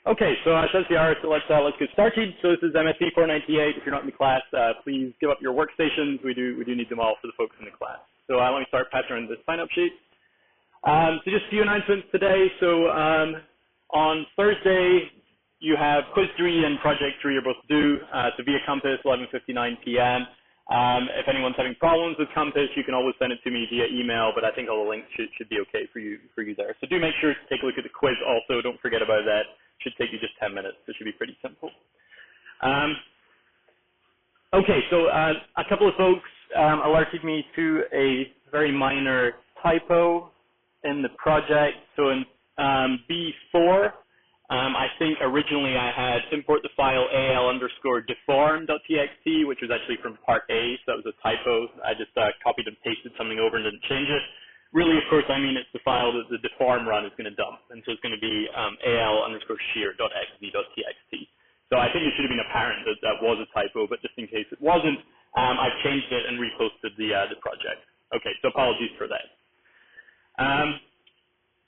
Okay, so says the hour, so let's get started. So this is MSE 498. If you're not in the class, please give up your workstations. We do need them all for the folks in the class. So let me start passing around the sign-up sheet. So just a few announcements today. So on Thursday, you have quiz 3 and project 3 are both due. So via Compass, 11:59 p.m. If anyone's having problems with Compass, you can always send it to me via email, but I think all the links should be okay for you there. So do make sure to take a look at the quiz also. Don't forget about that. Should take you just 10 minutes. It should be pretty simple. Okay, so a couple of folks alerted me to a very minor typo in the project. So in B4, I think originally I had import the file al_deform.txt, which was actually from part A, so that was a typo. I just copied and pasted something over and didn't change it. Really, of course, I mean it's the file that the deform run is going to dump, and so it's going to be al_shear.xz.txt. So I think it should have been apparent that that was a typo, but just in case it wasn't, I've changed it and reposted the project. Okay, so apologies for that.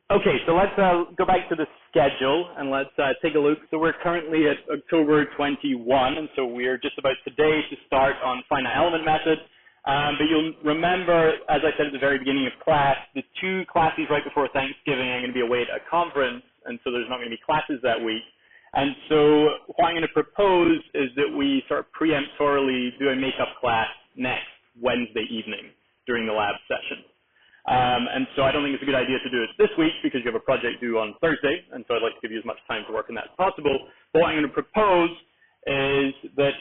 Okay, so let's go back to the schedule and let's take a look. So we're currently at October 21, and so we're just about today to start on finite element method. But you'll remember, as I said at the very beginning of class, the 2 classes right before Thanksgiving I'm going to be away at a conference, and so there's not going to be classes that week. And so what I'm going to propose is that we sort of preemptorily do a makeup class next Wednesday evening during the lab session. And so I don't think it's a good idea to do it this week because you have a project due on Thursday, and so I'd like to give you as much time to work on that as possible. But what I'm going to propose is that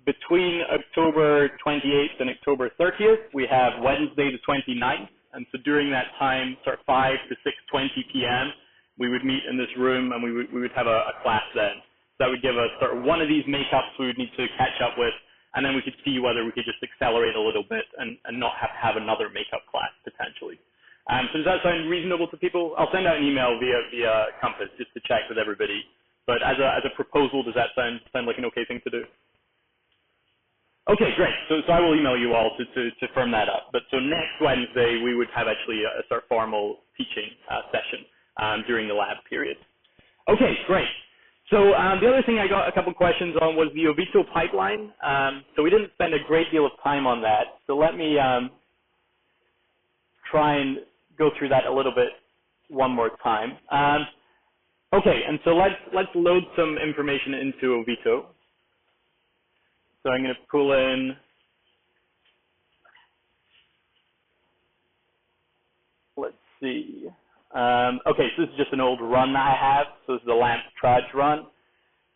between October 28th and October 30th, we have Wednesday the 29th, and so during that time, sort of 5 to 6:20 p.m., we would meet in this room and we would have a class then. So that would give us sort of one of these makeups we would need to catch up with, and then we could see whether we could just accelerate a little bit and not have another makeup class potentially. So does that sound reasonable to people? I'll send out an email via Compass just to check with everybody. But as a proposal, does that sound like an okay thing to do? Okay, great. So I will email you all to firm that up. But so next Wednesday, we would have actually a sort of formal teaching session during the lab period. Okay, great. So the other thing I got a couple questions on was the Ovito pipeline. So we didn't spend a great deal of time on that. So let me try and go through that a little bit one more time. Okay, and so let's load some information into Ovito. So I'm going to pull in, let's see. Okay, so this is just an old run I have. So this is the LAMP traj run.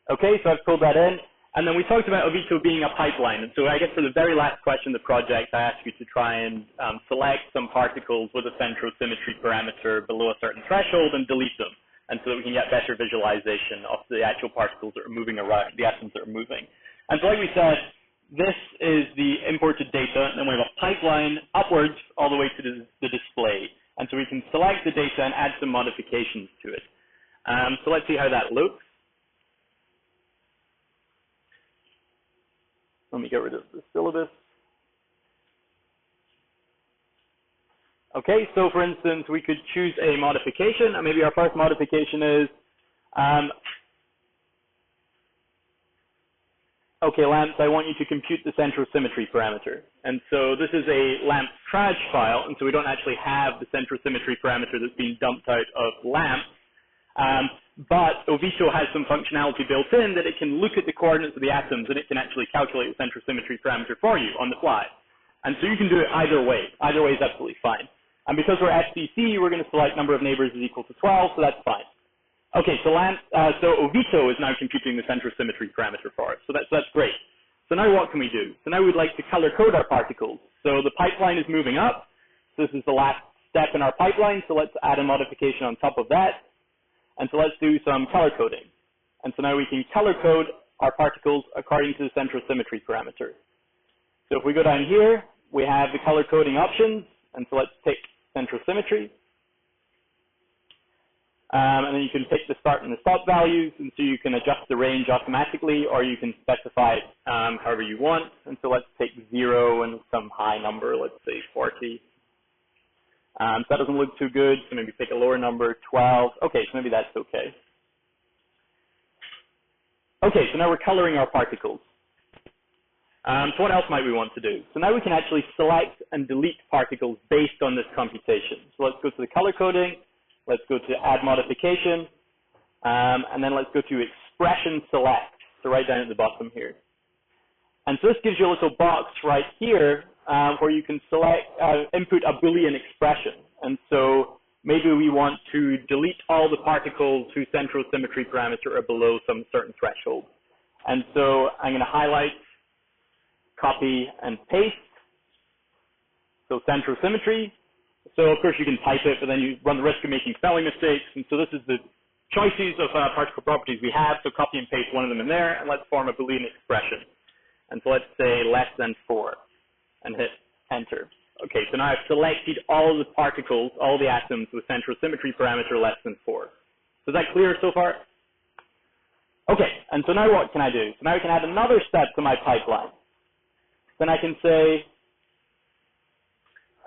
Okay, so I've pulled that in. And then we talked about Ovito being a pipeline. And so I guess for the very last question of the project, I asked you to try and select some particles with a centrosymmetry parameter below a certain threshold and delete them. And so that we can get better visualization of the actual particles that are moving around, the atoms that are moving. And so like we said, this is the imported data, and then we have a pipeline upwards all the way to the display. And so we can select the data and add some modifications to it. So let's see how that looks. Let me get rid of the syllabus. Okay, so for instance, we could choose a modification, and maybe our first modification is okay, LAMPs, I want you to compute the centrosymmetry parameter. And so this is a LAMP traj file, and so we don't actually have the centrosymmetry parameter that's being dumped out of LAMP. But Ovito has some functionality built in that it can look at the coordinates of the atoms and it can actually calculate the centrosymmetry parameter for you on the fly. And so you can do it either way. Either way is absolutely fine. And because we're SCC, we're going to select number of neighbors is equal to 12, so that's fine. Okay, so Ovito is now computing the centrosymmetry parameter for us. So that's great. So now what can we do? So now we'd like to color code our particles. So the pipeline is moving up. So this is the last step in our pipeline. So let's add a modification on top of that. And so let's do some color coding. And so now we can color code our particles according to the centrosymmetry parameter. So if we go down here, we have the color coding options. And so let's pick centrosymmetry. And then you can pick the start and the stop values, and so you can adjust the range automatically, or you can specify it however you want. And so let's take 0 and some high number, let's say 40. So that doesn't look too good, so maybe pick a lower number, 12. Okay, so maybe that's okay. Okay, so now we're coloring our particles. So what else might we want to do? So now we can actually select and delete particles based on this computation. So let's go to the color coding, let's go to add modification, and then let's go to expression select, so right down at the bottom here. And so this gives you a little box right here where you can select, input a Boolean expression. And so maybe we want to delete all the particles whose central symmetry parameter are below some certain threshold. And so I'm going to highlight, copy, and paste. So central symmetry. So of course you can type it, but then you run the risk of making spelling mistakes. And so this is the choices of particle properties we have. So copy and paste one of them in there, and let's form a Boolean expression. And so let's say less than 4, and hit enter. Okay, so now I've selected all of the particles, all the atoms with central symmetry parameter less than 4. So is that clear so far? Okay, and so now what can I do? So now I can add another step to my pipeline. Then I can say,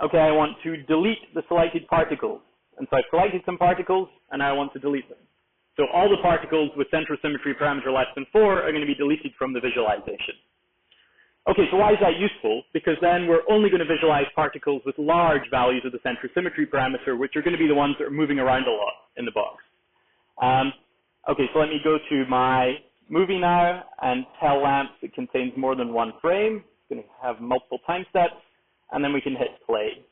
okay, I want to delete the selected particles. And so I've selected some particles, and I want to delete them. So all the particles with central symmetry parameter less than 4 are going to be deleted from the visualization. Okay, so why is that useful? Because then we're only going to visualize particles with large values of the central symmetry parameter, which are going to be the ones that are moving around a lot in the box. Okay, so let me go to my movie now and tell lamps it contains more than one frame. It's going to have multiple time steps, and then we can hit play.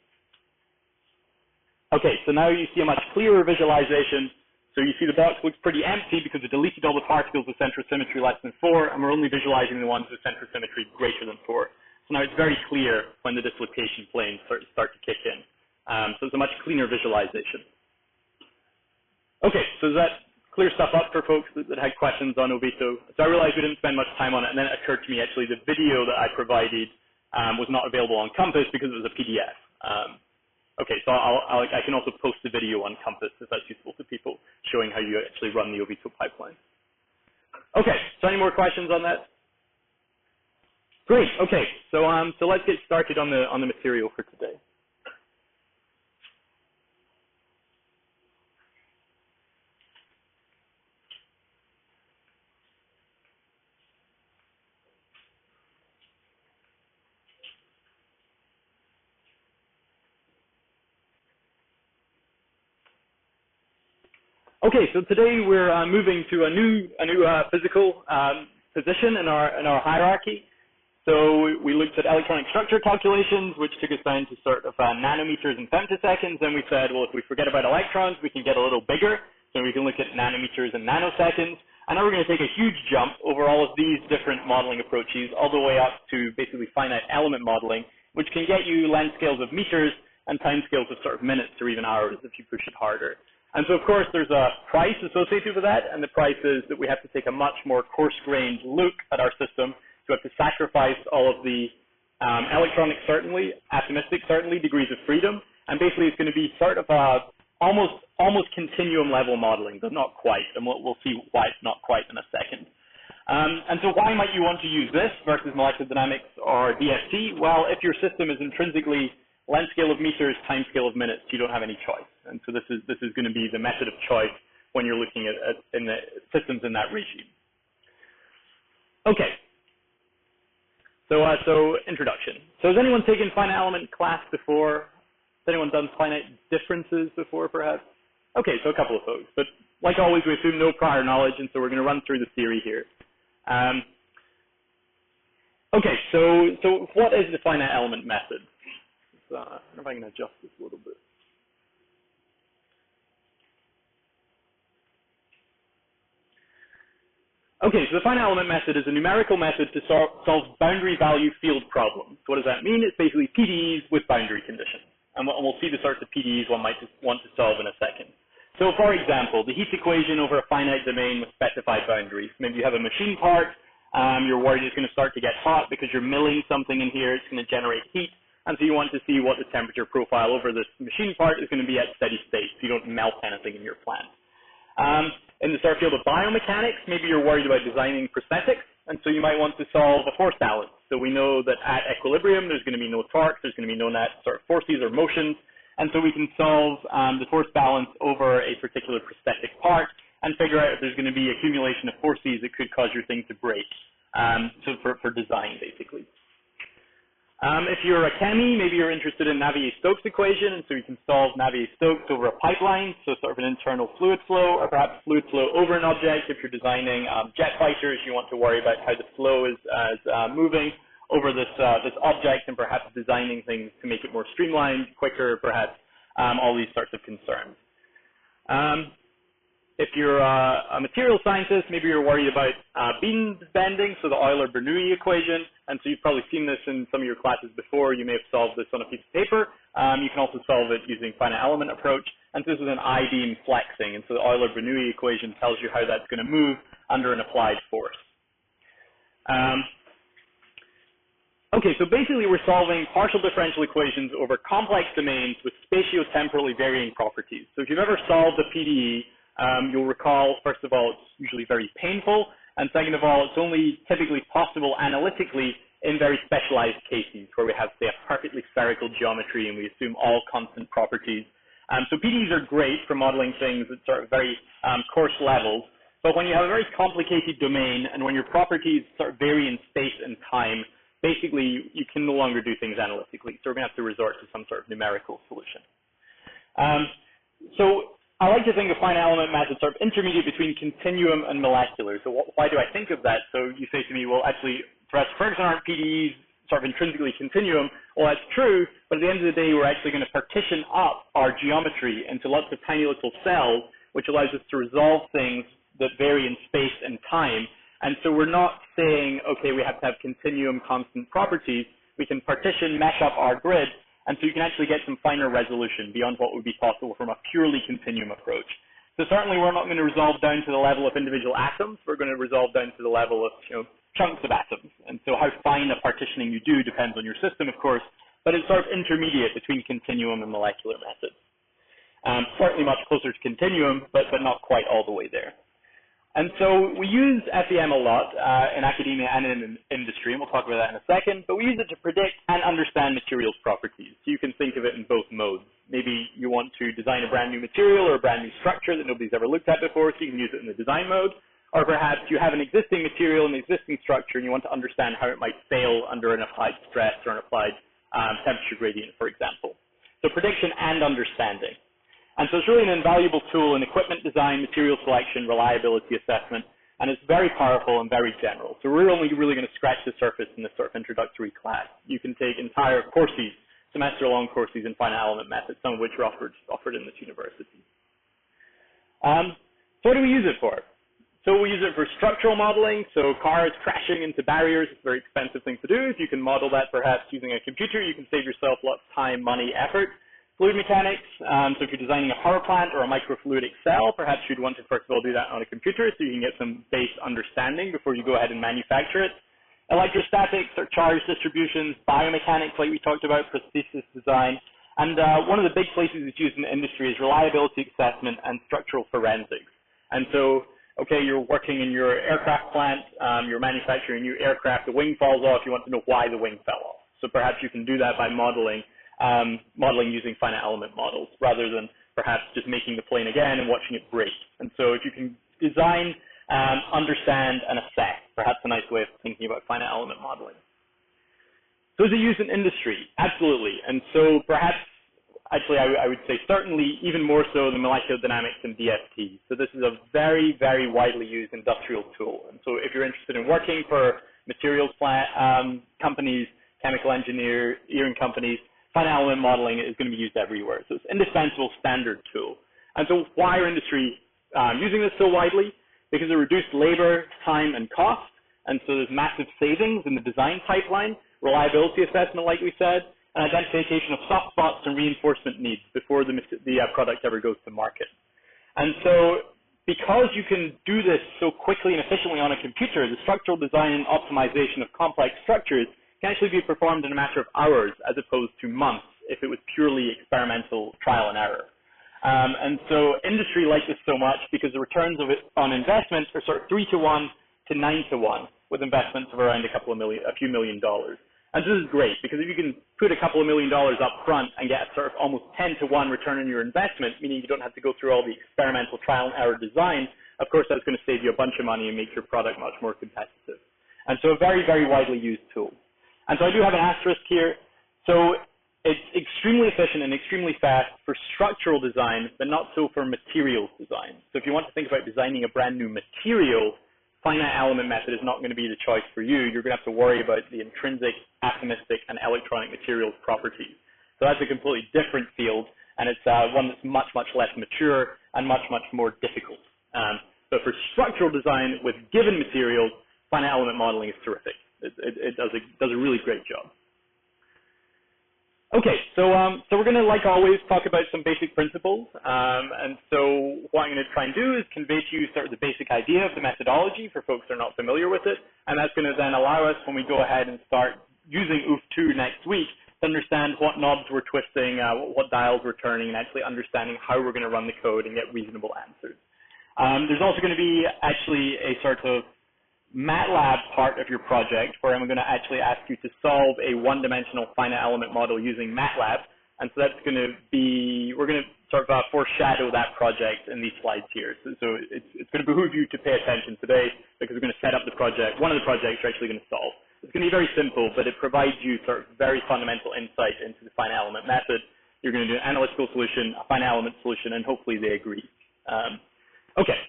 Okay, so now you see a much clearer visualization. So you see the box looks pretty empty because it deleted all the particles with central symmetry less than 4, and we're only visualizing the ones with central symmetry greater than 4. So now it's very clear when the dislocation planes start to kick in. So it's a much cleaner visualization. Okay, so does that clear stuff up for folks that had questions on Ovito? So I realized we didn't spend much time on it, and then it occurred to me actually the video that I provided was not available on Compass because it was a PDF. Okay, so I can also post the video on Compass if that's useful to people, showing how you actually run the Ovito pipeline. Okay, so any more questions on that? Great. Okay, so let's get started on the material for today. Okay, so today we're moving to a new physical position in our hierarchy. So we looked at electronic structure calculations, which took us down to sort of nanometers and femtoseconds. Then we said, well, if we forget about electrons, we can get a little bigger. So we can look at nanometers and nanoseconds. And now we're going to take a huge jump over all of these different modeling approaches, all the way up to basically finite element modeling, which can get you length scales of meters and time scales of sort of minutes or even hours if you push it harder. And so, of course, there's a price associated with that, and the price is that we have to take a much more coarse-grained look at our system. So we have to sacrifice all of the electronic certainty, atomistic certainty, degrees of freedom, and basically it's going to be sort of a almost continuum level modeling, but not quite, and we'll see why it's not quite in a second. And so why might you want to use this versus molecular dynamics or DST? Well, if your system is intrinsically length scale of meters, time scale of minutes, you don't have any choice. And so this is going to be the method of choice when you're looking at in the systems in that regime. Okay. So introduction. So has anyone taken finite element class before? Has anyone done finite differences before, perhaps? Okay, so a couple of folks. But like always, we assume no prior knowledge, and so we're going to run through the theory here. Okay, so what is the finite element method? I don't know if I can adjust this a little bit. Okay, so the finite element method is a numerical method to solve boundary value field problems. So what does that mean? It's basically PDEs with boundary conditions. And we'll see the sorts of PDEs one might want to solve in a second. So for example, the heat equation over a finite domain with specified boundaries. Maybe you have a machine part, you're worried it's going to start to get hot because you're milling something in here, it's going to generate heat. And so you want to see what the temperature profile over this machine part is going to be at steady state, so you don't melt anything in your plant. In the sort of field of biomechanics, maybe you're worried about designing prosthetics, and so you might want to solve a force balance. So we know that at equilibrium, there's going to be no torque, there's going to be no net sort of forces or motions, and so we can solve the force balance over a particular prosthetic part, and figure out if there's going to be accumulation of forces that could cause your thing to break. So for design, basically. If you're a chemie, maybe you're interested in Navier-Stokes equation, and so you can solve Navier-Stokes over a pipeline, so sort of an internal fluid flow, or perhaps fluid flow over an object. If you're designing jet fighters, you want to worry about how the flow is moving over this object, and perhaps designing things to make it more streamlined, quicker, perhaps all these sorts of concerns. If you're a material scientist, maybe you're worried about beam bending, so the Euler-Bernoulli equation, and so you've probably seen this in some of your classes before. You may have solved this on a piece of paper. You can also solve it using finite element approach, and this is an I-beam flexing, and so the Euler-Bernoulli equation tells you how that's going to move under an applied force. Okay, so basically we're solving partial differential equations over complex domains with spatiotemporally varying properties. So if you've ever solved a PDE, you'll recall, first of all, it's usually very painful, and second of all, it's only typically possible analytically in very specialized cases where we have, say, a perfectly spherical geometry and we assume all constant properties. So PDEs are great for modeling things at sort of very coarse levels, but when you have a very complicated domain and when your properties sort of vary in space and time, basically you can no longer do things analytically, so we're going to have to resort to some sort of numerical solution. So I like to think of finite element methods sort of intermediate between continuum and molecular. So why do I think of that? So you say to me, well, actually, for us, Ferguson aren't PDEs sort of intrinsically continuum. Well, that's true, but at the end of the day, we're actually going to partition up our geometry into lots of tiny little cells, which allows us to resolve things that vary in space and time. And so we're not saying, okay, we have to have continuum constant properties. We can partition, mesh up our grid, and so you can actually get some finer resolution beyond what would be possible from a purely continuum approach. So certainly we're not going to resolve down to the level of individual atoms. We're going to resolve down to the level of chunks of atoms. And so how fine a partitioning you do depends on your system, of course, but it's sort of intermediate between continuum and molecular methods. Certainly much closer to continuum, but not quite all the way there. And so we use FEM a lot in academia and in industry, and we'll talk about that in a second, but we use it to predict and understand materials properties. So you can think of it in both modes. Maybe you want to design a brand new material or a brand new structure that nobody's ever looked at before, so you can use it in the design mode. Or perhaps you have an existing material and an existing structure and you want to understand how it might fail under an applied stress or an applied temperature gradient, for example. So prediction and understanding. And so it's really an invaluable tool in equipment design, material selection, reliability assessment, and it's very powerful and very general. So we're only really going to scratch the surface in this sort of introductory class. You can take entire courses, semester-long courses in finite element methods, some of which are offered in this university. So what do we use it for? So we use it for structural modeling. So cars crashing into barriers, it's a very expensive thing to do. If you can model that perhaps using a computer, you can save yourself lots of time, money, effort. Fluid mechanics, so if you're designing a power plant or a microfluidic cell, perhaps you'd want to first of all do that on a computer so you can get some base understanding before you go ahead and manufacture it. Electrostatics or charge distributions, biomechanics like we talked about, prosthesis design, and one of the big places it's used in the industry is reliability assessment and structural forensics. And so, okay, you're working in your aircraft plant, you're manufacturing a new aircraft, the wing falls off, you want to know why the wing fell off. So perhaps you can do that by modeling using finite element models rather than perhaps just making the plane again and watching it break. And so if you can design, understand, and assess, perhaps a nice way of thinking about finite element modeling. So is it used in industry? Absolutely. And so perhaps, actually I would say certainly even more so than molecular dynamics and DFT. So this is a very, very widely used industrial tool. And so if you're interested in working for materials plant companies, chemical engineering companies, finite element modeling is going to be used everywhere. So it's an indispensable standard tool. And so why are industry using this so widely? Because it reduced labor, time, and cost. And so there's massive savings in the design pipeline, reliability assessment, like we said, and identification of soft spots and reinforcement needs before the product ever goes to market. And so because you can do this so quickly and efficiently on a computer, the structural design and optimization of complex structures can actually be performed in a matter of hours as opposed to months if it was purely experimental trial and error. And so industry likes this so much because the returns of it on investment are sort of 3 to 1 to 9 to 1 with investments of around a few million dollars. And this is great because if you can put a couple of $1 million up front and get a sort of almost 10 to 1 return on your investment, meaning you don't have to go through all the experimental trial and error design, of course that's going to save you a bunch of money and make your product much more competitive. And so a very, very widely used tool. And so I do have an asterisk here. So it's extremely efficient and extremely fast for structural design, but not so for materials design. So if you want to think about designing a brand new material, finite element method is not going to be the choice for you. You're going to have to worry about the intrinsic, atomistic, and electronic materials properties. So that's a completely different field, and it's one that's much, much less mature and much, much more difficult. But for structural design with given materials, finite element modeling is terrific. It does a really great job. Okay, so we're going to, like always, talk about some basic principles. And so what I'm going to try and do is convey to you sort of the basic idea of the methodology for folks that are not familiar with it. And that's going to then allow us, when we go ahead and start using OOF2 next week, to understand what knobs we're twisting, what dials we're turning, and actually understanding how we're going to run the code and get reasonable answers. There's also going to be actually a sort of MATLAB part of your project where I'm going to actually ask you to solve a one-dimensional finite element model using MATLAB. And so that's going to be, we're going to sort of foreshadow that project in these slides here. So it's going to behoove you to pay attention today because we're going to set up the project, one of the projects you're actually going to solve. It's going to be very simple, but it provides you sort of very fundamental insight into the finite element method. You're going to do an analytical solution, a finite element solution, and hopefully they agree. Okay.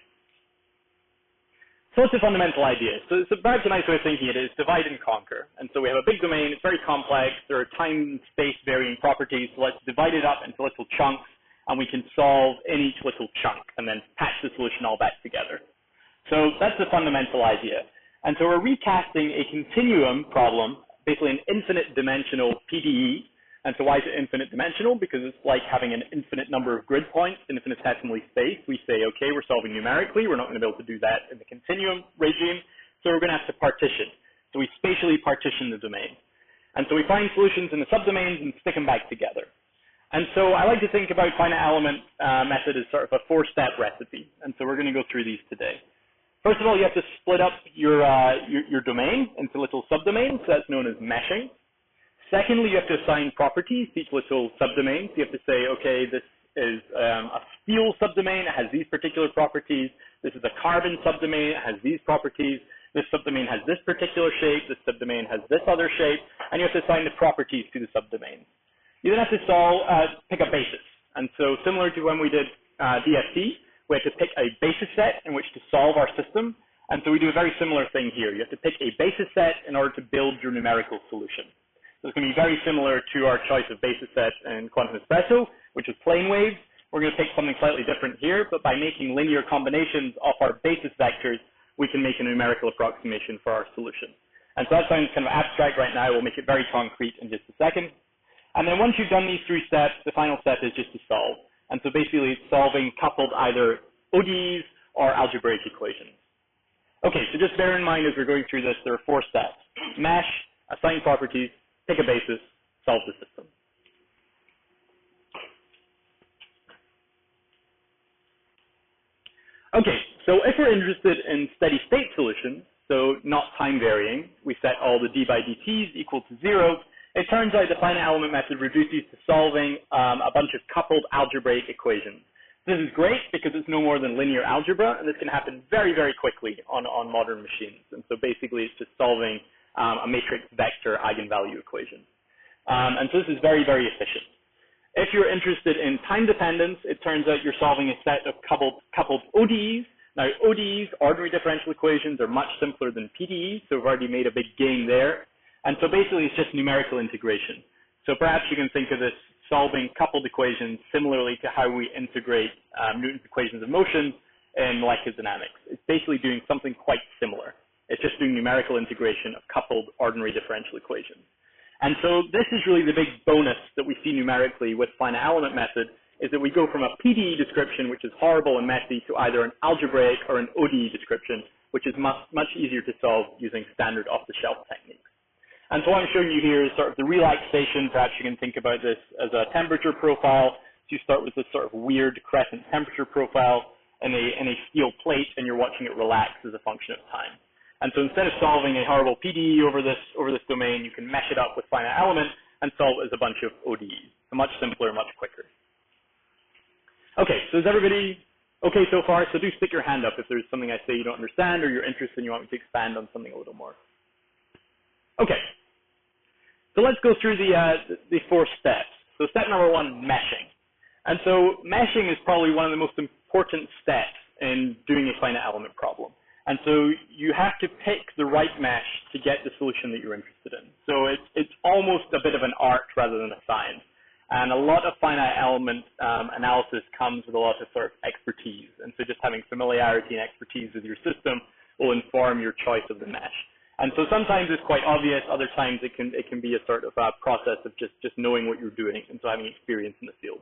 So what's the fundamental idea? So perhaps a nice way of thinking it is divide and conquer. And so we have a big domain, it's very complex, there are time and space varying properties, so let's divide it up into little chunks, and we can solve in each little chunk, and then patch the solution all back together. So that's the fundamental idea. And so we're recasting a continuum problem, basically an infinite dimensional PDE. And so why is it infinite dimensional? Because it's like having an infinite number of grid points, infinitesimally spaced. We say, okay, we're solving numerically. We're not going to be able to do that in the continuum regime. So we're going to have to partition. So we spatially partition the domain. And so we find solutions in the subdomains and stick them back together. And so I like to think about finite element method as sort of a four-step recipe. And so we're going to go through these today. First of all, you have to split up your domain into little subdomains. So that's known as meshing. Secondly, you have to assign properties to each little subdomain. So you have to say, okay, this is a steel subdomain. It has these particular properties. This is a carbon subdomain. It has these properties. This subdomain has this particular shape. This subdomain has this other shape. And you have to assign the properties to the subdomains. You then have to pick a basis. And so similar to when we did DFT, we have to pick a basis set in which to solve our system. And so we do a very similar thing here. You have to pick a basis set in order to build your numerical solution. So it's going to be very similar to our choice of basis set in quantum espresso, which is plane waves. We're going to take something slightly different here, but by making linear combinations of our basis vectors, we can make a numerical approximation for our solution. And so that sounds kind of abstract right now. We'll make it very concrete in just a second. And then once you've done these three steps, the final step is just to solve. And so basically it's solving coupled either ODEs or algebraic equations. Okay, so just bear in mind as we're going through this, there are four steps. Mesh, assign properties, pick a basis, solve the system. Okay, so if we're interested in steady state solutions, so not time varying, we set all the d by dt's equal to 0. It turns out the finite element method reduces to solving a bunch of coupled algebraic equations. This is great because it's no more than linear algebra, and this can happen very, very quickly on modern machines. And so basically it's just solving a matrix vector eigenvalue equation. And so this is very, very efficient. If you're interested in time dependence, it turns out you're solving a set of coupled ODEs. Now, ODEs, ordinary differential equations, are much simpler than PDEs, so we've already made a big gain there. And so basically, it's just numerical integration. So perhaps you can think of this solving coupled equations similarly to how we integrate Newton's equations of motion in molecular dynamics. It's basically doing something quite similar. It's just doing numerical integration of coupled ordinary differential equations. And so this is really the big bonus that we see numerically with finite element method, is that we go from a PDE description, which is horrible and messy, to either an algebraic or an ODE description, which is much easier to solve using standard off-the-shelf techniques. And so what I'm showing you here is sort of the relaxation. Perhaps you can think about this as a temperature profile. So you start with this sort of weird crescent temperature profile in a steel plate, and you're watching it relax as a function of time. And so instead of solving a horrible PDE over this domain, you can mesh it up with finite element and solve it as a bunch of ODEs. So much simpler, much quicker. Okay, so is everybody Okay so far, so do stick your hand up if there's something I say you don't understand or you're interested and you want me to expand on something a little more. Okay, so let's go through the 4 steps. So step number 1, meshing. And so meshing is probably one of the most important steps in doing a finite element problem. And so you have to pick the right mesh to get the solution that you're interested in. So it's almost a bit of an art rather than a science. And a lot of finite element analysis comes with a lot of sort of expertise. And so just having familiarity and expertise with your system will inform your choice of the mesh. And so sometimes it's quite obvious, other times it can be a sort of a process of just knowing what you're doing, and so having experience in the field.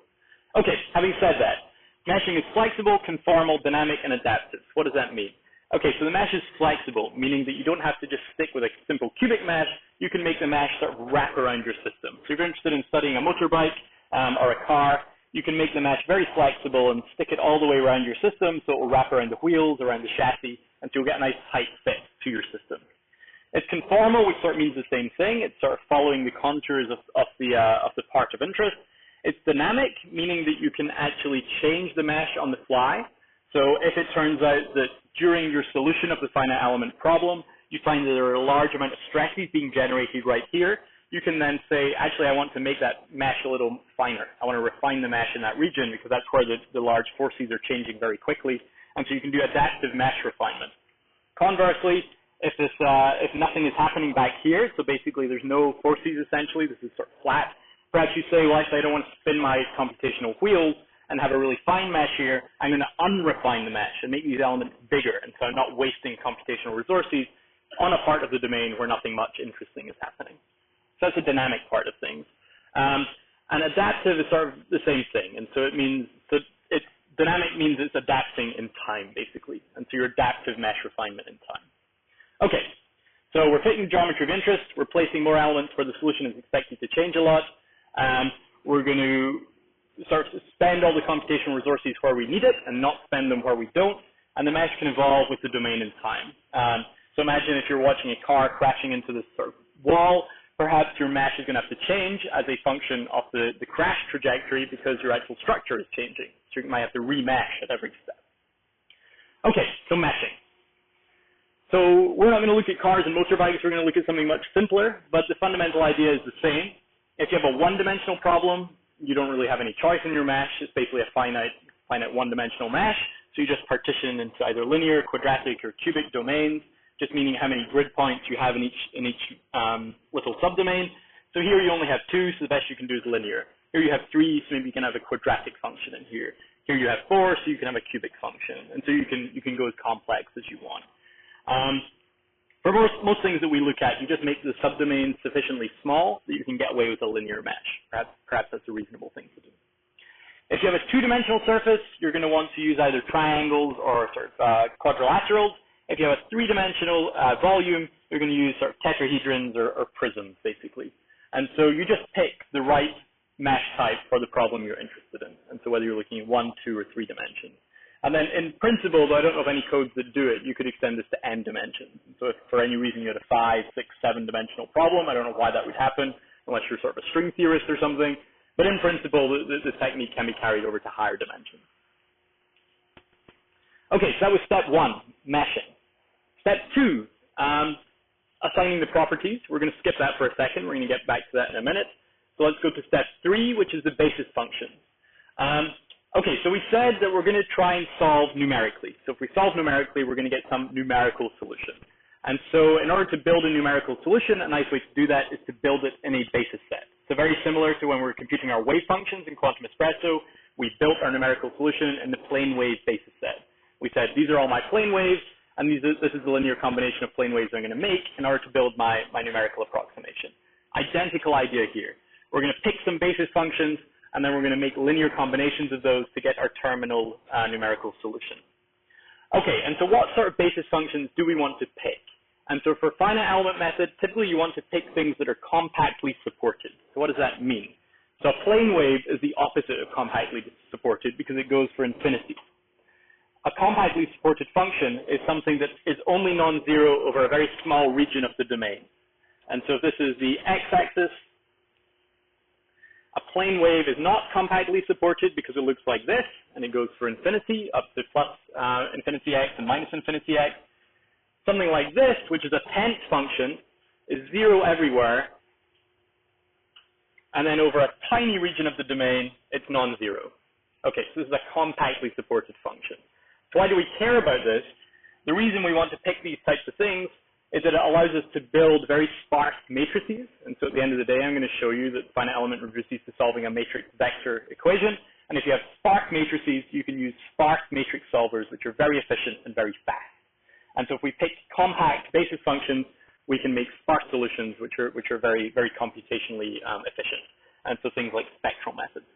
Okay, having said that, meshing is flexible, conformal, dynamic, and adaptive. What does that mean? Okay, so the mesh is flexible, meaning that you don't have to just stick with a simple cubic mesh. You can make the mesh sort of wrap around your system. So if you're interested in studying a motorbike or a car, you can make the mesh very flexible and stick it all the way around your system so it will wrap around the wheels, around the chassis, and so you'll get a nice tight fit to your system. It's conformal, which sort of means the same thing. It's sort of following the contours of the part of interest. It's dynamic, meaning that you can actually change the mesh on the fly. So if it turns out that during your solution of the finite element problem, you find that there are a large amount of stresses being generated right here, you can then say, actually, I want to make that mesh a little finer. I want to refine the mesh in that region because that's where the large forces are changing very quickly. And so you can do adaptive mesh refinement. Conversely, if nothing is happening back here, so basically there's no forces essentially, this is sort of flat, perhaps you say, well, actually I don't want to spin my computational wheels and have a really fine mesh here, I'm going to unrefine the mesh and make these elements bigger, and so I'm not wasting computational resources on a part of the domain where nothing much interesting is happening. So that's a dynamic part of things. And adaptive is sort of the same thing, and so it means that dynamic means it's adapting in time, basically, and so your adaptive mesh refinement in time. Okay, so we're picking geometry of interest, we're placing more elements where the solution is expected to change a lot, we're going to start to spend all the computational resources where we need it and not spend them where we don't, and the mesh can evolve with the domain in time. So imagine if you're watching a car crashing into this sort of wall, perhaps your mesh is going to have to change as a function of the crash trajectory because your actual structure is changing. So you might have to remesh at every step. Okay, so meshing. So we're not going to look at cars and motorbikes, we're going to look at something much simpler, but the fundamental idea is the same. If you have a one-dimensional problem, you don't really have any choice in your mesh. It's basically a finite one-dimensional mesh, so you just partition into either linear, quadratic, or cubic domains, just meaning how many grid points you have in each little subdomain. So here you only have 2, so the best you can do is linear. Here you have 3, so maybe you can have a quadratic function in here. Here you have 4, so you can have a cubic function, and so you can go as complex as you want. For most things that we look at, you just make the subdomain sufficiently small that you can get away with a linear mesh. Perhaps that's a reasonable thing to do. If you have a 2-dimensional surface, you're going to want to use either triangles or sort of quadrilaterals. If you have a 3-dimensional volume, you're going to use sort of tetrahedrons or prisms, basically. And so you just pick the right mesh type for the problem you're interested in. And so whether you're looking at 1, 2, or 3 dimensions. And then in principle, though I don't know of any codes that do it, you could extend this to n dimensions. And so if for any reason you had a 5, 6, 7-dimensional problem, I don't know why that would happen, unless you're sort of a string theorist or something. But in principle, this technique can be carried over to higher dimensions. Okay, so that was step 1, meshing. Step 2, assigning the properties. We're going to skip that for a second. We're going to get back to that in a minute. So let's go to step 3, which is the basis functions. Okay, so we said that we're going to try and solve numerically. So if we solve numerically, we're going to get some numerical solution. And so in order to build a numerical solution, a nice way to do that is to build it in a basis set. So very similar to when we were computing our wave functions in Quantum Espresso, we built our numerical solution in the plane wave basis set. We said, these are all my plane waves, and this is the linear combination of plane waves I'm going to make in order to build my numerical approximation. Identical idea here. We're going to pick some basis functions, and then we're going to make linear combinations of those to get our terminal numerical solution. Okay, and so what sort of basis functions do we want to pick? And so for finite element method, typically you want to pick things that are compactly supported. So what does that mean? So a plane wave is the opposite of compactly supported because it goes for infinity. A compactly supported function is something that is only non-zero over a very small region of the domain. And so if this is the x-axis, a plane wave is not compactly supported because it looks like this, and it goes for infinity up to plus infinity x and minus infinity x. Something like this, which is a tenth function, is 0 everywhere, and then over a tiny region of the domain, it's non-zero. Okay, so this is a compactly supported function. So why do we care about this? The reason we want to pick these types of things is that it allows us to build very sparse matrices. And so at the end of the day, I'm going to show you that finite element reduces to solving a matrix vector equation. And if you have sparse matrices, you can use sparse matrix solvers, which are very efficient and very fast. And so if we pick compact basis functions, we can make sparse solutions, which are very, very computationally efficient. And so things like spectral methods.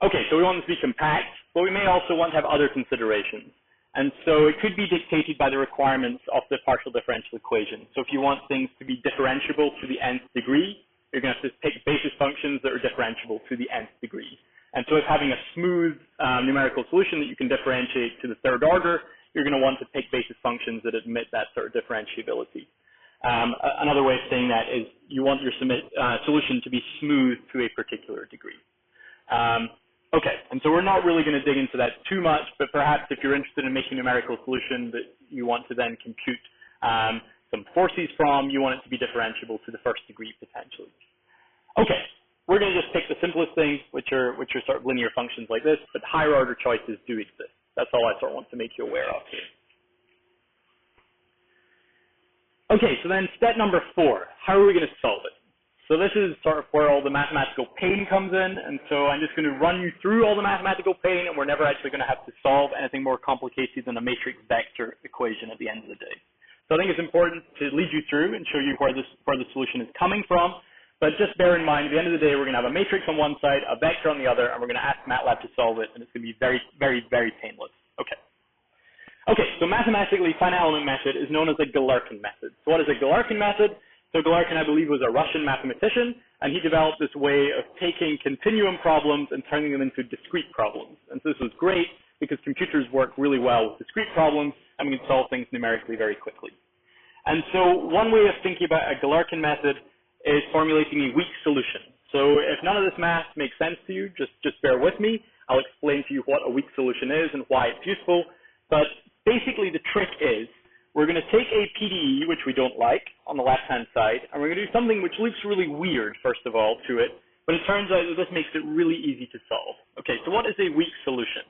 Okay, so we want this to be compact, but we may also want to have other considerations. And so it could be dictated by the requirements of the partial differential equation. So if you want things to be differentiable to the nth degree, you're going to have to pick basis functions that are differentiable to the nth degree. And so if having a smooth numerical solution that you can differentiate to the third order, you're going to want to pick basis functions that admit that sort of differentiability. Another way of saying that is you want your solution to be smooth to a particular degree. Okay, and so we're not really going to dig into that too much, but perhaps if you're interested in making a numerical solution that you want to then compute some forces from, you want it to be differentiable to the first degree potentially. Okay, we're going to just pick the simplest things, which are sort of linear functions like this, but higher order choices do exist. That's all I sort of want to make you aware of here. Okay, so then step number 4, how are we going to solve it? So this is sort of where all the mathematical pain comes in, and so I'm just going to run you through all the mathematical pain, and we're never actually going to have to solve anything more complicated than a matrix vector equation at the end of the day. So I think it's important to lead you through and show you where the solution is coming from, but just bear in mind, at the end of the day, we're going to have a matrix on one side, a vector on the other, and we're going to ask MATLAB to solve it, and it's going to be very, very, very painless. Okay. Okay, so mathematically, finite element method is known as a Galerkin method. So what is a Galerkin method? So Galerkin, I believe, was a Russian mathematician, and he developed this way of taking continuum problems and turning them into discrete problems. And so this was great because computers work really well with discrete problems, and we can solve things numerically very quickly. And so one way of thinking about a Galerkin method is formulating a weak solution. So if none of this math makes sense to you, just bear with me. I'll explain to you what a weak solution is and why it's useful. But basically the trick is, we're going to take a PDE, which we don't like, on the left-hand side, and we're going to do something which looks really weird, first of all, to it, but it turns out that this makes it really easy to solve. Okay, so what is a weak solution?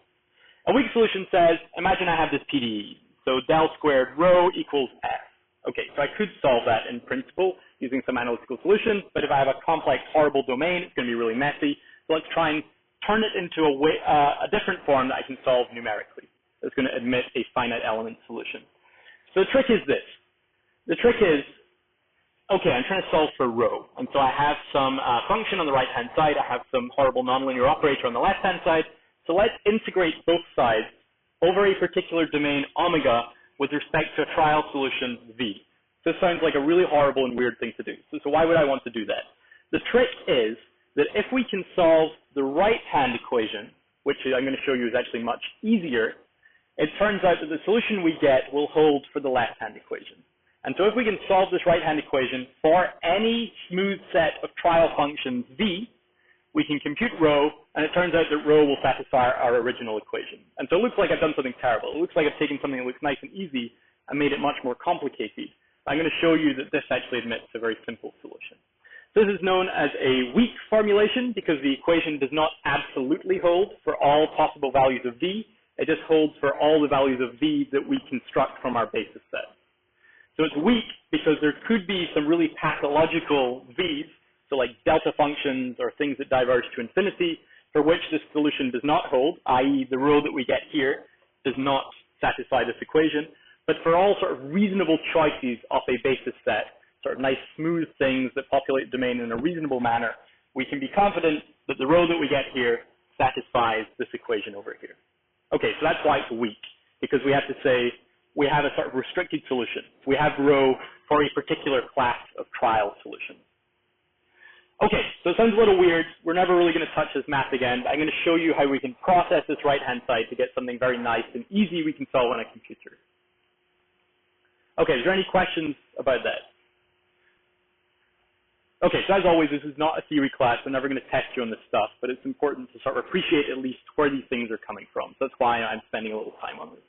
A weak solution says, imagine I have this PDE, so del squared rho equals f. Okay, so I could solve that in principle using some analytical solution, but if I have a complex, horrible domain, it's going to be really messy. So let's try and turn it into a different form that I can solve numerically. That's going to admit a finite element solution. So the trick is this. The trick is, okay, I'm trying to solve for rho. And so I have some function on the right-hand side. I have some horrible nonlinear operator on the left-hand side. So let's integrate both sides over a particular domain omega with respect to a trial solution v. This sounds like a really horrible and weird thing to do. So why would I want to do that? The trick is that if we can solve the right-hand equation, which I'm going to show you is actually much easier, it turns out that the solution we get will hold for the left-hand equation. And so if we can solve this right-hand equation for any smooth set of trial functions v, we can compute rho, and it turns out that rho will satisfy our original equation. And so it looks like I've done something terrible. It looks like I've taken something that looks nice and easy and made it much more complicated. I'm going to show you that this actually admits a very simple solution. This is known as a weak formulation because the equation does not absolutely hold for all possible values of v. It just holds for all the values of v that we construct from our basis set. So it's weak because there could be some really pathological v's, so like delta functions or things that diverge to infinity, for which this solution does not hold, i.e. the rho that we get here does not satisfy this equation. But for all sort of reasonable choices of a basis set, sort of nice smooth things that populate the domain in a reasonable manner, we can be confident that the rho that we get here satisfies this equation over here. Okay, so that's why it's weak, because we have to say we have a sort of restricted solution. We have rho for a particular class of trial solutions. Okay, so it sounds a little weird. We're never really going to touch this math again. I'm going to show you how we can process this right-hand side to get something very nice and easy we can solve on a computer. Okay, is there any questions about that? Okay, so as always, this is not a theory class. I'm never going to test you on this stuff, but it's important to sort of appreciate at least where these things are coming from. So that's why I'm spending a little time on this.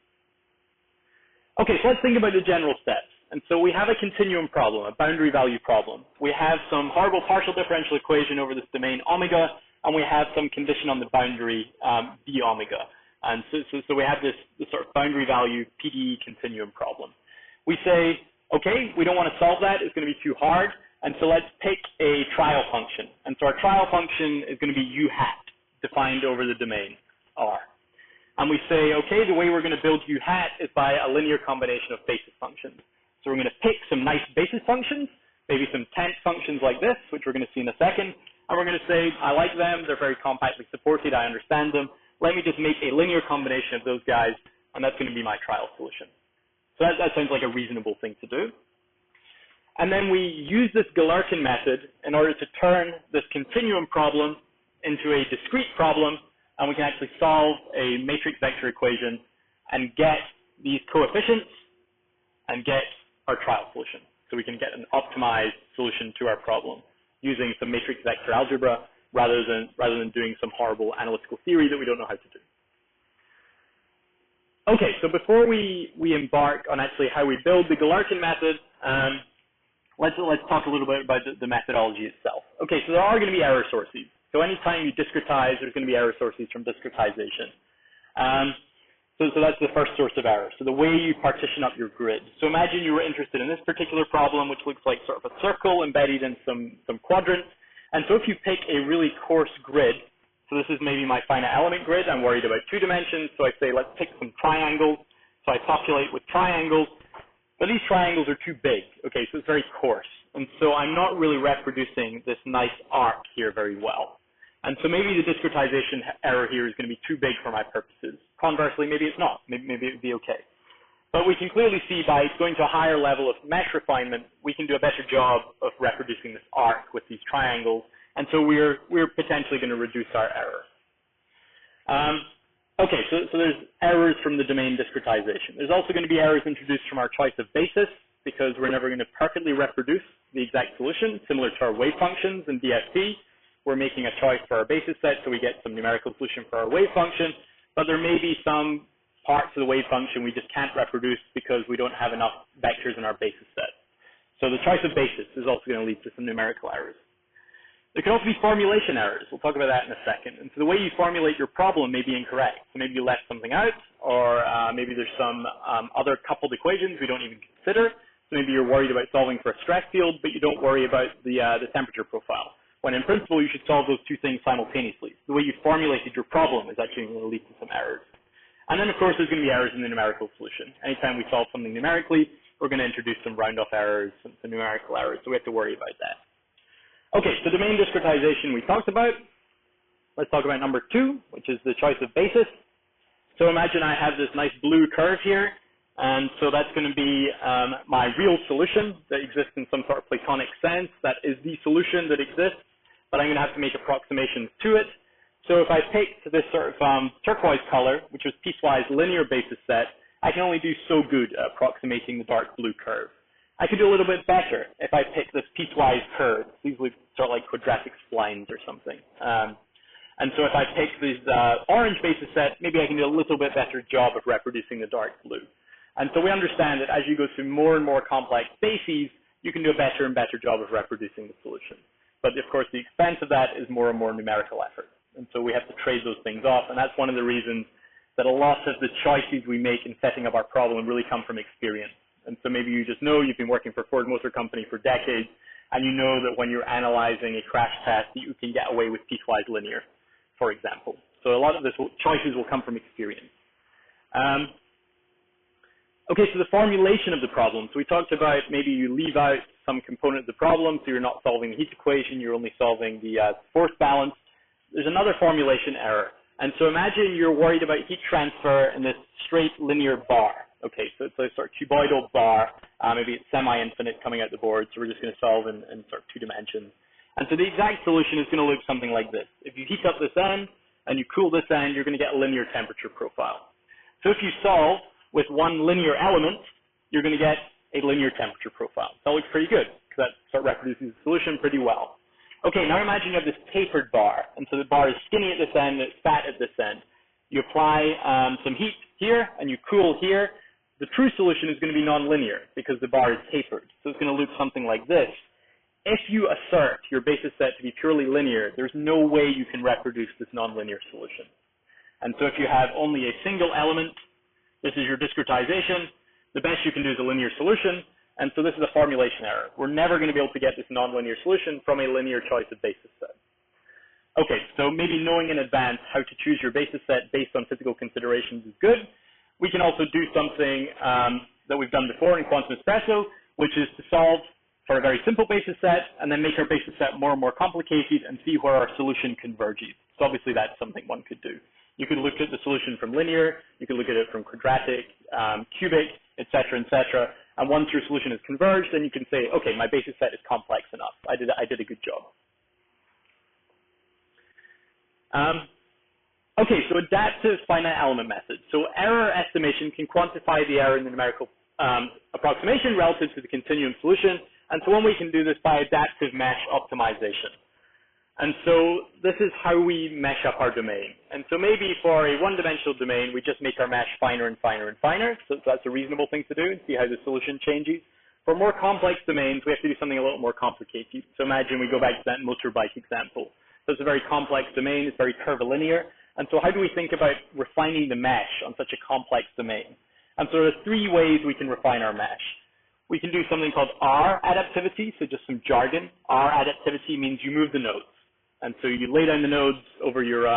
Okay, so let's think about the general steps. And so we have a continuum problem, a boundary value problem. We have some horrible partial differential equation over this domain omega, and we have some condition on the boundary d omega. And so we have this sort of boundary value PDE continuum problem. We say, okay, we don't want to solve that. It's going to be too hard. And so let's pick a trial function. And so our trial function is going to be u hat, defined over the domain R. And we say, okay, the way we're going to build u hat is by a linear combination of basis functions. So we're going to pick some nice basis functions, maybe some tent functions like this, which we're going to see in a second. And we're going to say, I like them. They're very compactly supported. I understand them. Let me just make a linear combination of those guys, and that's going to be my trial solution. So that sounds like a reasonable thing to do. And then we use this Galerkin method in order to turn this continuum problem into a discrete problem, and we can actually solve a matrix vector equation and get these coefficients and get our trial solution. So we can get an optimized solution to our problem using some matrix vector algebra rather than doing some horrible analytical theory that we don't know how to do. Okay, so before we embark on actually how we build the Galerkin method, let's talk a little bit about the methodology itself. Okay, so there are going to be error sources. So anytime you discretize, there's going to be error sources from discretization. So that's the first source of error. So the way you partition up your grid. So imagine you were interested in this particular problem, which looks like sort of a circle embedded in some quadrants. And so if you pick a really coarse grid, so this is maybe my finite element grid. I'm worried about 2 dimensions. So I say, let's pick some triangles. So I populate with triangles. But these triangles are too big, okay, so it's very coarse. And so I'm not really reproducing this nice arc here very well. And so maybe the discretization error here is going to be too big for my purposes. Conversely, maybe it's not. Maybe it would be okay. But we can clearly see by going to a higher level of mesh refinement, we can do a better job of reproducing this arc with these triangles. And so we're potentially going to reduce our error. Okay, so there's errors from the domain discretization. There's also going to be errors introduced from our choice of basis, because we're never going to perfectly reproduce the exact solution, similar to our wave functions in DFT. We're making a choice for our basis set, so we get some numerical solution for our wave function, but there may be some parts of the wave function we just can't reproduce because we don't have enough vectors in our basis set. So the choice of basis is also going to lead to some numerical errors. There can also be formulation errors. We'll talk about that in a second. And so the way you formulate your problem may be incorrect. So maybe you left something out, or maybe there's some other coupled equations we don't even consider. So maybe you're worried about solving for a stress field, but you don't worry about the temperature profile. When in principle, you should solve those two things simultaneously. The way you formulated your problem is actually going to lead to some errors. And then, of course, there's going to be errors in the numerical solution. Anytime we solve something numerically, we're going to introduce some round-off errors, some numerical errors, so we have to worry about that. Okay, so domain discretization we talked about. Let's talk about number 2, which is the choice of basis. So imagine I have this nice blue curve here, and so that's going to be my real solution that exists in some sort of Platonic sense. That is the solution that exists, but I'm going to have to make approximations to it. So if I picked this sort of turquoise color, which was piecewise linear basis set, I can only do so good at approximating the dark blue curve. I could do a little bit better if I pick this piecewise curve. These would sort of like quadratic splines or something. And so if I pick this orange basis set, maybe I can do a little bit better job of reproducing the dark blue. And so we understand that as you go through more and more complex bases, you can do a better and better job of reproducing the solution. But of course, the expense of that is more and more numerical effort. And so we have to trade those things off. And that's one of the reasons that a lot of the choices we make in setting up our problem really come from experience. And so maybe you just know you've been working for Ford Motor Company for decades, and you know that when you're analyzing a crash test, you can get away with piecewise linear, for example. So a lot of the choices will come from experience. Okay, so the formulation of the problem. So we talked about maybe you leave out some component of the problem, so you're not solving the heat equation, you're only solving the force balance. There's another formulation error. And so imagine you're worried about heat transfer in this straight linear bar. Okay, so it's a sort of cuboidal bar, maybe it's semi-infinite coming out the board, so we're just going to solve in sort of 2 dimensions. And so the exact solution is going to look something like this. If you heat up this end and you cool this end, you're going to get a linear temperature profile. So if you solve with one linear element, you're going to get a linear temperature profile. That looks pretty good. because that sort of reproduces the solution pretty well. Okay, now imagine you have this tapered bar, and so the bar is skinny at this end, it's fat at this end. You apply some heat here, and you cool here. The true solution is going to be nonlinear because the bar is tapered, so it's going to look something like this. If you assert your basis set to be purely linear, there's no way you can reproduce this nonlinear solution. And so if you have only a single element, this is your discretization, the best you can do is a linear solution. And so this is a formulation error. We're never going to be able to get this nonlinear solution from a linear choice of basis set. Okay, so maybe knowing in advance how to choose your basis set based on physical considerations is good. We can also do something that we've done before in quantum espresso, which is to solve for a very simple basis set and then make our basis set more and more complicated and see where our solution converges. So obviously that's something one could do. You could look at the solution from linear, you could look at it from quadratic, cubic, etc., etc. And once your solution is converged, then you can say, okay, my basis set is complex enough. I did a good job. Okay, so adaptive finite element method. So error estimation can quantify the error in the numerical approximation relative to the continuum solution. And so one way we can do this by adaptive mesh optimization. And so this is how we mesh up our domain. And so maybe for a one-dimensional domain, we just make our mesh finer and finer and finer. So that's a reasonable thing to do and see how the solution changes. For more complex domains, we have to do something a little more complicated. So imagine we go back to that motorbike example. So it's a very complex domain. It's very curvilinear. And so how do we think about refining the mesh on such a complex domain? And so there are three ways we can refine our mesh. We can do something called R adaptivity, so just some jargon. R adaptivity means you move the nodes. And so you lay down the nodes over your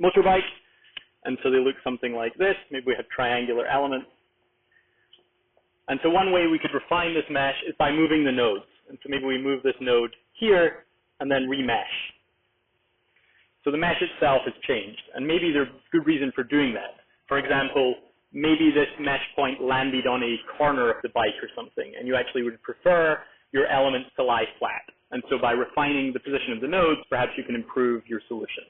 motorbike, and so they look something like this. Maybe we have triangular elements. And so one way we could refine this mesh is by moving the nodes. And so maybe we move this node here and then remesh. So the mesh itself has changed, and maybe there's good reason for doing that. For example, maybe this mesh point landed on a corner of the bike or something, and you actually would prefer your elements to lie flat. And so by refining the position of the nodes, perhaps you can improve your solution.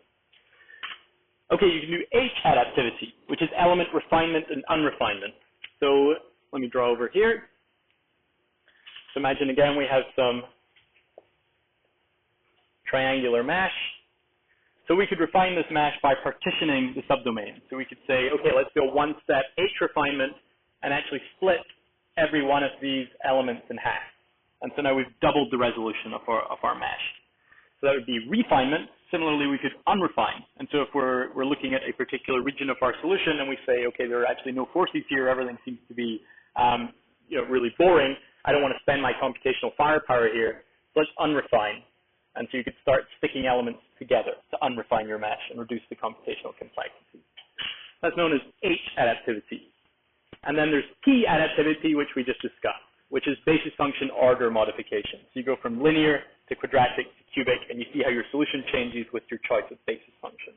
Okay, you can do H adaptivity, which is element refinement and unrefinement. So let me draw over here. So imagine again we have some triangular mesh. So we could refine this mesh by partitioning the subdomain. So we could say, okay, let's go one step H refinement and actually split every one of these elements in half. And so now we've doubled the resolution of our mesh. So that would be refinement. Similarly, we could unrefine. And so if we're looking at a particular region of our solution and we say, okay, there are actually no forces here, everything seems to be really boring. I don't want to spend my computational firepower here. So let's unrefine. And so you could start sticking elements together to unrefine your mesh and reduce the computational complexity. That's known as H adaptivity. And then there's P adaptivity, which we just discussed, which is basis function order modification. So you go from linear to quadratic to cubic, and you see how your solution changes with your choice of basis function.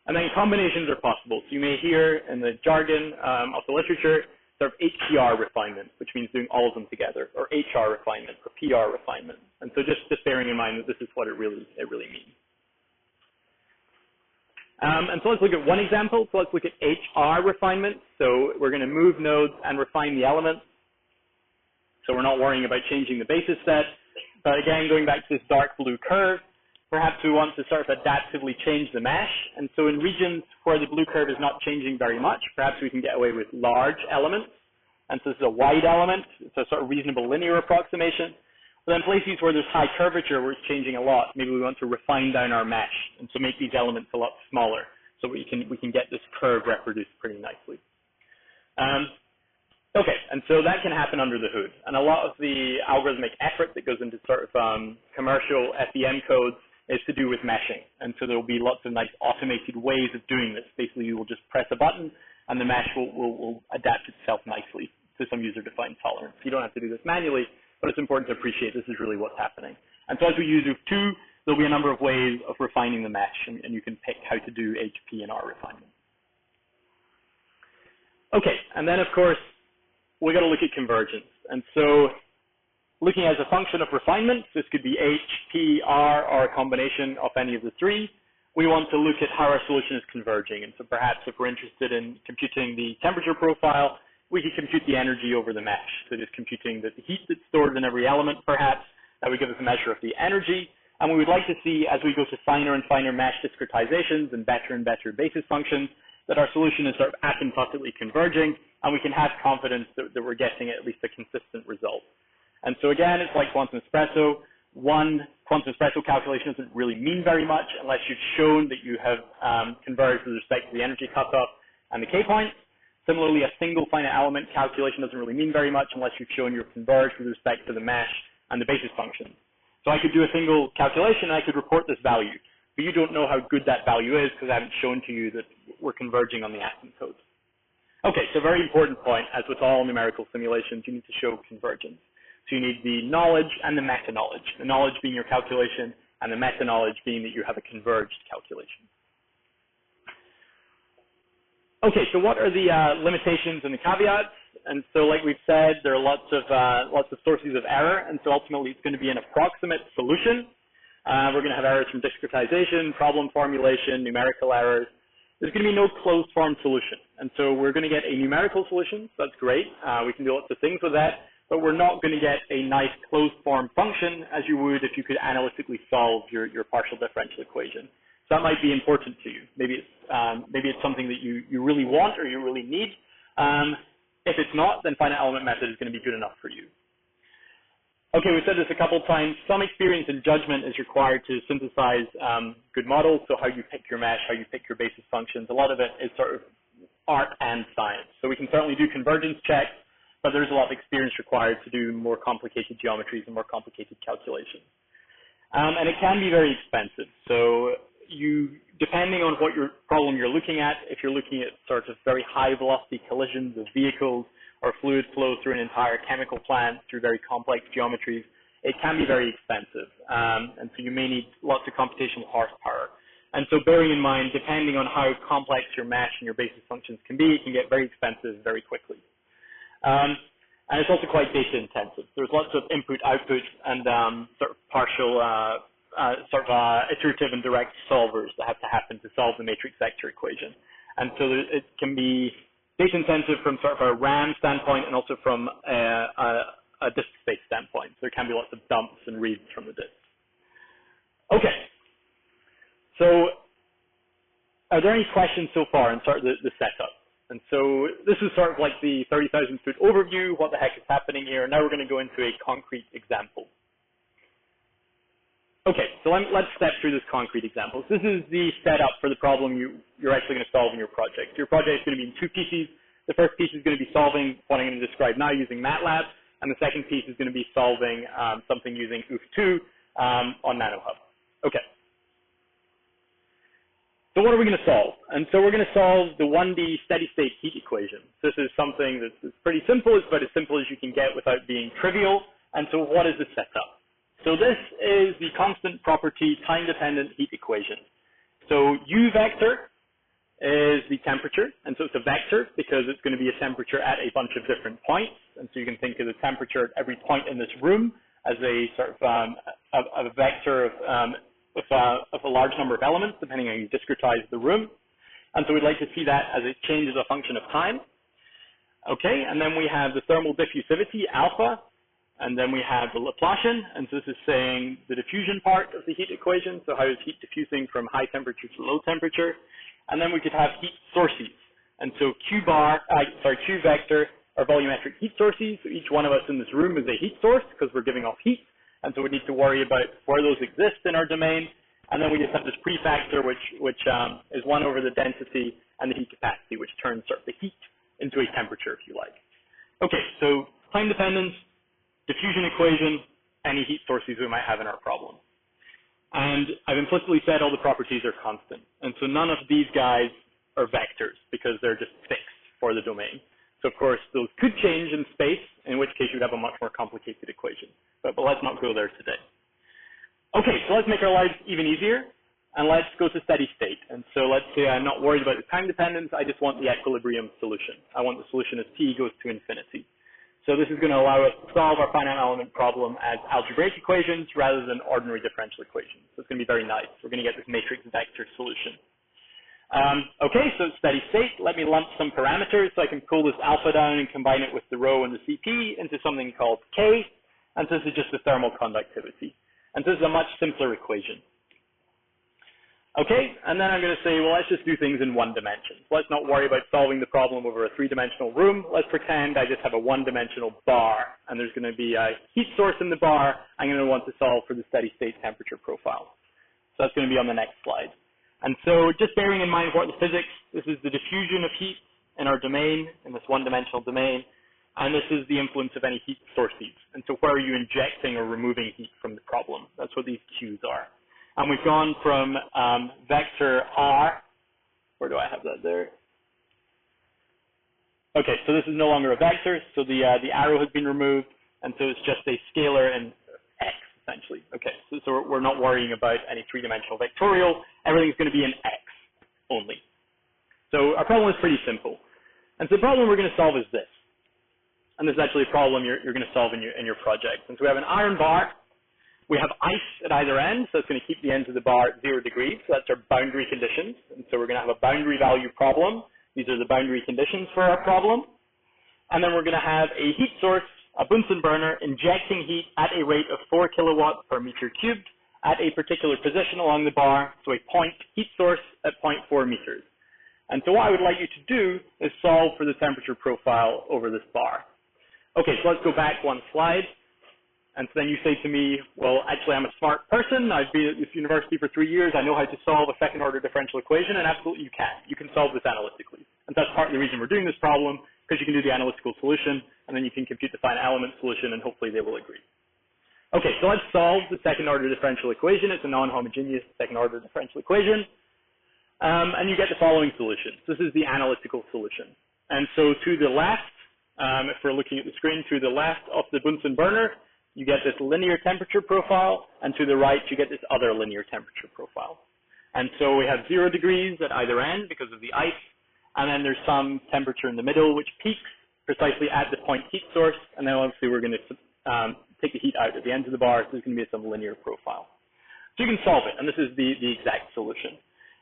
And then combinations are possible. So you may hear in the jargon of the literature sort of HPR refinement, which means doing all of them together, or HR refinement, or PR refinement. And so just bearing in mind that this is what it really means. And so let's look at one example. So let's look at HR refinement. So we're going to move nodes and refine the elements. So we're not worrying about changing the basis set. But again, going back to this dark blue curve, perhaps we want to sort of adaptively change the mesh. And so in regions where the blue curve is not changing very much, perhaps we can get away with large elements. And so this is a wide element. It's a sort of reasonable linear approximation. But then places where there's high curvature, where it's changing a lot, maybe we want to refine down our mesh and so make these elements a lot smaller so we can get this curve reproduced pretty nicely. Okay, and so that can happen under the hood. And a lot of the algorithmic effort that goes into sort of commercial FEM codes is to do with meshing. And so there will be lots of nice automated ways of doing this. Basically, you will just press a button and the mesh will adapt itself nicely to some user-defined tolerance. You don't have to do this manually, but it's important to appreciate this is really what's happening. And so as we use OOF2, there'll be a number of ways of refining the mesh, and you can pick how to do HP and R refinement. Okay, and then of course, we got to look at convergence. And so looking as a function of refinement, this could be H, P, R, or a combination of any of the three. We want to look at how our solution is converging. And so perhaps if we're interested in computing the temperature profile, we could compute the energy over the mesh. So just computing the heat that's stored in every element, perhaps, that would give us a measure of the energy. And we would like to see, as we go to finer and finer mesh discretizations and better basis functions, that our solution is sort of asymptotically converging, and we can have confidence that we're getting at least a consistent result. And so again, it's like quantum espresso. One quantum espresso calculation doesn't really mean very much unless you've shown that you have converged with respect to the energy cutoff and the K points. Similarly, a single finite element calculation doesn't really mean very much unless you've shown you're converged with respect to the mesh and the basis functions. So I could do a single calculation and I could report this value, but you don't know how good that value is because I haven't shown to you that we're converging on the asymptote. Okay, so very important point, as with all numerical simulations, you need to show convergence. So you need the knowledge and the meta-knowledge, the knowledge being your calculation and the meta-knowledge being that you have a converged calculation. Okay, so what are the limitations and the caveats? And so, like we've said, there are lots of sources of error, and so ultimately it's going to be an approximate solution. We're going to have errors from discretization, problem formulation, numerical errors. There's going to be no closed form solution, and so we're going to get a numerical solution. So that's great. We can do lots of things with that, but we're not going to get a nice closed form function as you would if you could analytically solve your partial differential equation. So that might be important to you. Maybe it's something that you really want or you really need. If it's not, then finite element method is going to be good enough for you. Okay, we've said this a couple of times. Some experience and judgment is required to synthesize good models. So how you pick your mesh, how you pick your basis functions. A lot of it is sort of art and science. So we can certainly do convergence checks, but there's a lot of experience required to do more complicated geometries and more complicated calculations. And it can be very expensive. So depending on what problem you're looking at, if you're looking at sort of very high velocity collisions of vehicles or fluid flow through an entire chemical plant through very complex geometries, it can be very expensive. And so you may need lots of computational horsepower. And so bearing in mind, depending on how complex your mesh and your basis functions can be, it can get very expensive very quickly. And it's also quite data intensive. There's lots of input, output, and sort of partial iterative and direct solvers that have to happen to solve the matrix vector equation. And so it can be data intensive from sort of a RAM standpoint and also from a disk space standpoint. So there can be lots of dumps and reads from the disk. Okay. So are there any questions so far on sort of the setup? And so this is sort of like the 30,000 foot overview, what the heck is happening here. Now we're going to go into a concrete example. Okay, so let's step through this concrete example. So this is the setup for the problem you're actually going to solve in your project. Your project is going to be in two pieces. The first piece is going to be solving what I'm going to describe now using MATLAB, and the second piece is going to be solving something using UF2 on NanoHub. Okay. So what are we going to solve? And so we're going to solve the 1D steady-state heat equation. This is something that's pretty simple. It's about as simple as you can get without being trivial. And so what is the setup? So this is the constant property time-dependent heat equation. So U vector is the temperature, and so it's a vector because it's going to be a temperature at a bunch of different points. And so you can think of the temperature at every point in this room as a sort of a vector of a large number of elements, depending on how you discretize the room. And so we'd like to see that as it changes a function of time. Okay, and then we have the thermal diffusivity, alpha. And then we have the Laplacian, and so this is saying the diffusion part of the heat equation, so how is heat diffusing from high temperature to low temperature. And then we could have heat sources. And so Q vector are volumetric heat sources, so each one of us in this room is a heat source because we're giving off heat, and so we need to worry about where those exist in our domain. And then we just have this prefactor, which is 1 over the density and the heat capacity, which turns sort of the heat into a temperature, if you like. Okay, so time dependence, diffusion equation, any heat sources we might have in our problem. And I've implicitly said all the properties are constant. And so none of these guys are vectors because they're just fixed for the domain. So of course, those could change in space, in which case you'd have a much more complicated equation. But let's not go there today. Okay, so let's make our lives even easier. And let's go to steady state. And so let's say I'm not worried about the time dependence. I just want the equilibrium solution. I want the solution as t goes to infinity. So this is going to allow us to solve our finite element problem as algebraic equations rather than ordinary differential equations. So it's going to be very nice. We're going to get this matrix vector solution. Okay, so it's steady state. Let me lump some parameters so I can pull this alpha down and combine it with the rho and the Cp into something called K. And so this is just the thermal conductivity. And so this is a much simpler equation. Okay, and then I'm going to say, well, let's just do things in one dimension. Let's not worry about solving the problem over a three-dimensional room. Let's pretend I just have a one-dimensional bar, and there's going to be a heat source in the bar. I'm going to want to solve for the steady-state temperature profile. So that's going to be on the next slide. And so just bearing in mind what the physics, this is the diffusion of heat in our domain, in this one-dimensional domain, and this is the influence of any heat sources. And so where are you injecting or removing heat from the problem? That's what these Qs are. And we've gone from vector R, where do I have that there? Okay, so this is no longer a vector, so the arrow has been removed, and so it's just a scalar in X, essentially. Okay, so we're not worrying about any three-dimensional vectorial. Everything's going to be in X only. So our problem is pretty simple. And so the problem we're going to solve is this. And this is actually a problem you're going to solve in your project. And so we have an iron bar. We have ice at either end, so it's going to keep the ends of the bar at 0 degrees. So that's our boundary conditions. And so we're going to have a boundary value problem. These are the boundary conditions for our problem. And then we're going to have a heat source, a Bunsen burner, injecting heat at a rate of 4 kilowatts per meter cubed at a particular position along the bar, so a point heat source at 0.4 meters. And so what I would like you to do is solve for the temperature profile over this bar. Okay, so let's go back one slide. And so then you say to me, well, actually, I'm a smart person. I've been at this university for 3 years. I know how to solve a second-order differential equation, and absolutely you can. You can solve this analytically. And that's part of the reason we're doing this problem, because you can do the analytical solution, and then you can compute the finite element solution, and hopefully they will agree. Okay, so let's solve the second-order differential equation. It's a non-homogeneous second-order differential equation. And you get the following solution. So this is the analytical solution. And so to the left, if we're looking at the screen, to the left of the Bunsen burner, you get this linear temperature profile, and to the right, you get this other linear temperature profile. And so we have 0 degrees at either end because of the ice, and then there's some temperature in the middle, which peaks precisely at the point heat source, and then obviously we're going to take the heat out at the ends of the bar, so there's going to be some linear profile. So you can solve it, and this is the exact solution.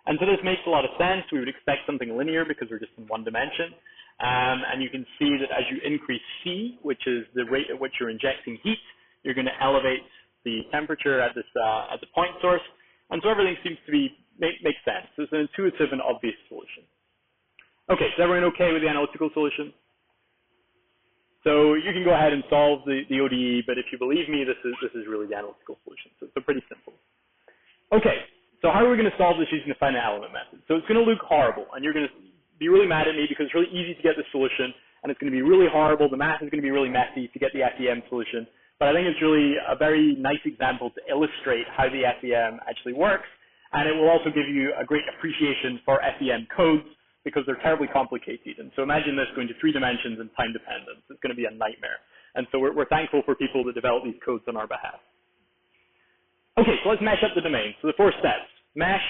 And so this makes a lot of sense. We would expect something linear because we're just in one dimension. And you can see that as you increase C, which is the rate at which you're injecting heat, you're going to elevate the temperature at this at the point source, and so everything seems to be make sense. It's an intuitive and obvious solution. Okay, is everyone okay with the analytical solution? So you can go ahead and solve the ODE, but if you believe me, this is really the analytical solution. So it's pretty simple. Okay, so how are we going to solve this using the finite element method? So it's going to look horrible, and you're going to be really mad at me because it's really easy to get the solution, and it's going to be really horrible. The math is going to be really messy to get the FEM solution. But I think it's really a very nice example to illustrate how the FEM actually works, and it will also give you a great appreciation for FEM codes because they're terribly complicated. And so imagine this going to 3 dimensions and time dependence. It's going to be a nightmare. And so we're thankful for people that develop these codes on our behalf. Okay, so let's mesh up the domain. So the 4 steps: mesh,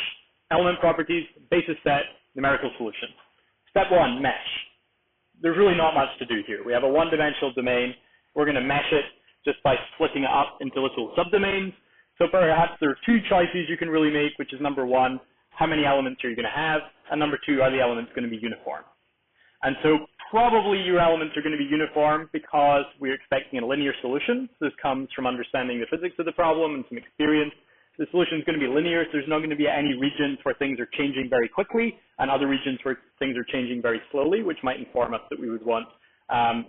element properties, basis set, numerical solution. Step 1, mesh. There's really not much to do here. We have a one-dimensional domain. We're going to mesh it just by splitting it up into little subdomains. So perhaps there are 2 choices you can really make, which is number 1, how many elements are you going to have? And number 2, are the elements going to be uniform? And so probably your elements are going to be uniform because we're expecting a linear solution. So this comes from understanding the physics of the problem and some experience. The solution is going to be linear, so there's not going to be any regions where things are changing very quickly and other regions where things are changing very slowly, which might inform us that we would want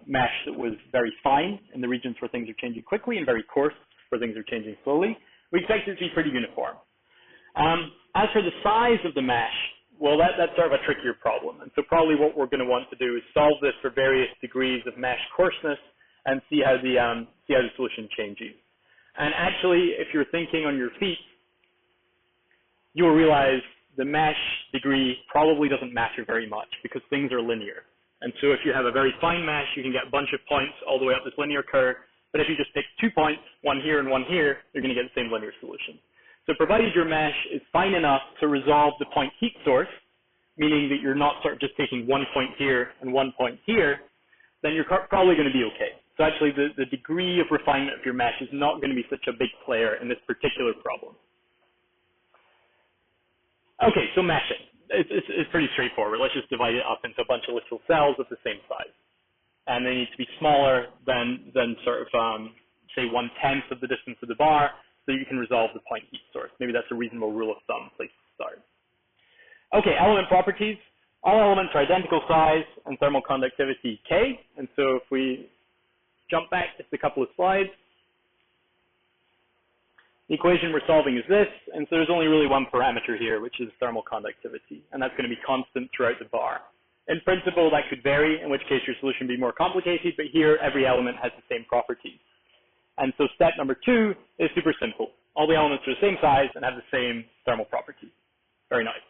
mesh that was very fine in the regions where things are changing quickly and very coarse where things are changing slowly. We expect it to be pretty uniform. As for the size of the mesh, well, that's sort of a trickier problem. And so probably what we're going to want to do is solve this for various degrees of mesh coarseness and see how the solution changes. And actually, if you're thinking on your feet, you'll realize the mesh degree probably doesn't matter very much because things are linear. And so if you have a very fine mesh, you can get a bunch of points all the way up this linear curve. But if you just pick 2 points, one here and one here, you're going to get the same linear solution. So provided your mesh is fine enough to resolve the point heat source, meaning that you're not sort of just taking 1 point here and 1 point here, then you're probably going to be okay. So actually the degree of refinement of your mesh is not going to be such a big player in this particular problem. Okay, so meshing. it's pretty straightforward. Let's just divide it up into a bunch of little cells of the same size. And they need to be smaller than sort of, say, 1/10 of the distance of the bar, so you can resolve the point heat source. Maybe that's a reasonable rule of thumb place to start. Okay, element properties. All elements are identical size and thermal conductivity K. And so if we jump back just a couple of slides, the equation we're solving is this, and so there's only really one parameter here, which is thermal conductivity, and that's going to be constant throughout the bar. In principle, that could vary, in which case your solution would be more complicated, but here every element has the same properties. And so step number 2 is super simple. All the elements are the same size and have the same thermal properties. Very nice.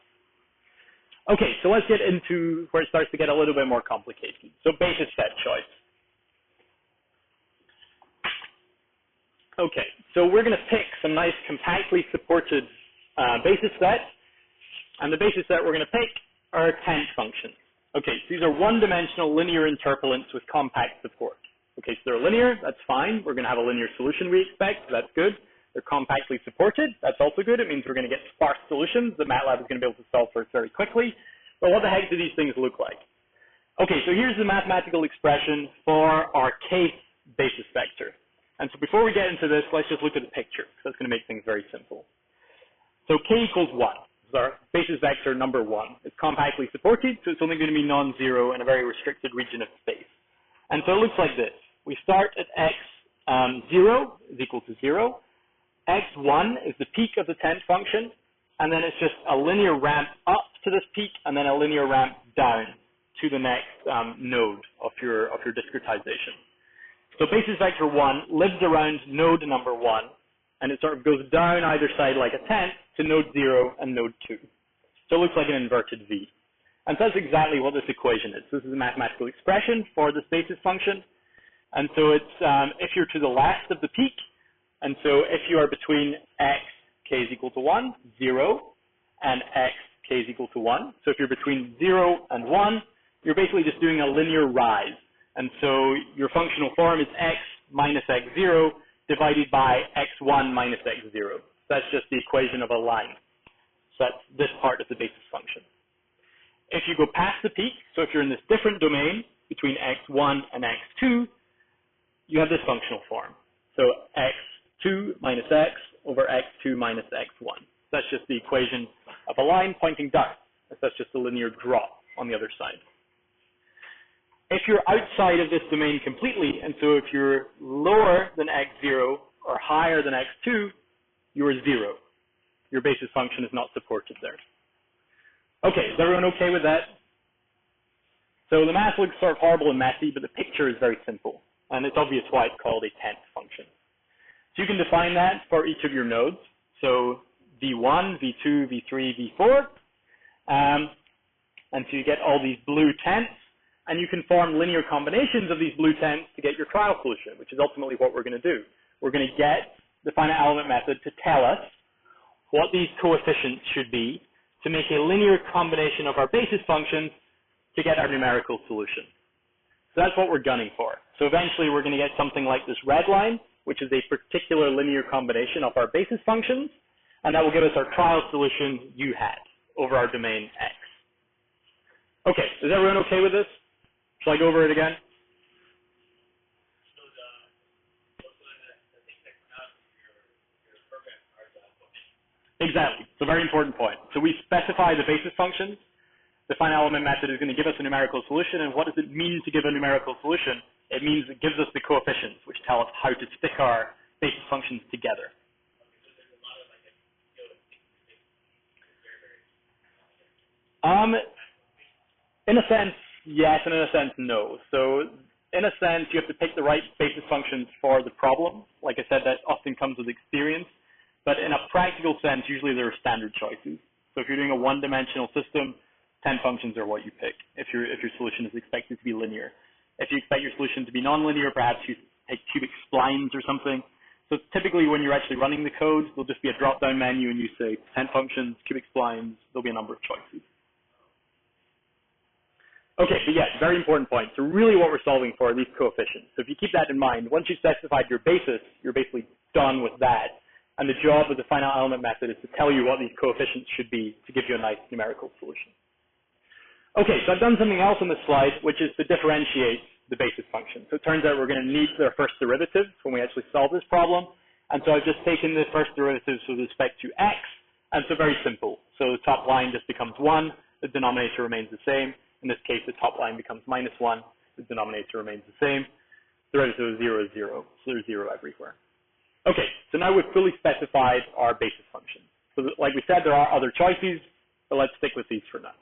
Okay, so let's get into where it starts to get a little bit more complicated. So basis set choice. Okay, so we're going to pick some nice compactly supported basis sets, and the basis set we're going to pick are tent functions. Okay, so these are one-dimensional linear interpolants with compact support. Okay, so they're linear, that's fine. We're going to have a linear solution we expect, so that's good. They're compactly supported, that's also good. It means we're going to get sparse solutions that MATLAB is going to be able to solve for us very quickly. But what the heck do these things look like? Okay, so here's the mathematical expression for our case basis vector. And so before we get into this, let's just look at the picture, because that's going to make things very simple. So k equals 1. This is our basis vector number 1. It's compactly supported, so it's only going to be non-zero in a very restricted region of space. And so it looks like this. We start at x 0 is equal to 0. x1 is the peak of the tent function, and then it's just a linear ramp up to this peak, and then a linear ramp down to the next node of your discretization. So basis vector 1 lives around node number 1, and it sort of goes down either side like a tent to node 0 and node 2. So it looks like an inverted V. And so that's exactly what this equation is. This is a mathematical expression for this basis function. And so it's if you're to the left of the peak, and so if you are between x, k is equal to 1, 0, and x, k is equal to 1. So if you're between 0 and 1, you're basically just doing a linear rise. And so your functional form is x minus x0 divided by x1 minus x0. That's just the equation of a line. So that's this part of the basis function. If you go past the peak, so if you're in this different domain between x1 and x2, you have this functional form. So x2 minus x over x2 minus x1. That's just the equation of a line pointing down. That's just a linear drop on the other side. If you're outside of this domain completely, and so if you're lower than x0 or higher than x2, you're 0. Your basis function is not supported there. Okay, is everyone okay with that? So the math looks sort of horrible and messy, but the picture is very simple, and it's obvious why it's called a tent function. So you can define that for each of your nodes. So v1, v2, v3, v4, and so you get all these blue tents. And you can form linear combinations of these blue tents to get your trial solution, which is ultimately what we're going to do. We're going to get the finite element method to tell us what these coefficients should be to make a linear combination of our basis functions to get our numerical solution. So that's what we're gunning for. So eventually we're going to get something like this red line, which is a particular linear combination of our basis functions, and that will give us our trial solution U hat over our domain X. Okay, is everyone okay with this? Shall I go over it again? Exactly. It's a very important point. So we specify the basis functions. The finite element method is going to give us a numerical solution. And what does it mean to give a numerical solution? It means it gives us the coefficients, which tell us how to stick our basis functions together. In a sense, yes, and in a sense, no. So in a sense, you have to pick the right basis functions for the problem. Like I said, that often comes with experience. But in a practical sense, usually there are standard choices. So if you're doing a one-dimensional system, 10 functions are what you pick if your solution is expected to be linear. If you expect your solution to be nonlinear, perhaps you take cubic splines or something. So typically when you're actually running the code, there'll just be a drop-down menu and you say 10 functions, cubic splines, there'll be a number of choices. Okay, but yes, very important point. So really what we're solving for are these coefficients. So if you keep that in mind, once you've specified your basis, you're basically done with that. And the job of the finite element method is to tell you what these coefficients should be to give you a nice numerical solution. Okay, so I've done something else on this slide, which is to differentiate the basis function. So it turns out we're going to need their first derivatives when we actually solve this problem. And so I've just taken the first derivatives with respect to x, and so very simple. So the top line just becomes 1, the denominator remains the same. In this case, the top line becomes -1, the denominator remains the same. The derivative of 0 is 0, so there's 0 everywhere. Okay, so now we've fully specified our basis function. So like we said, there are other choices, but let's stick with these for now.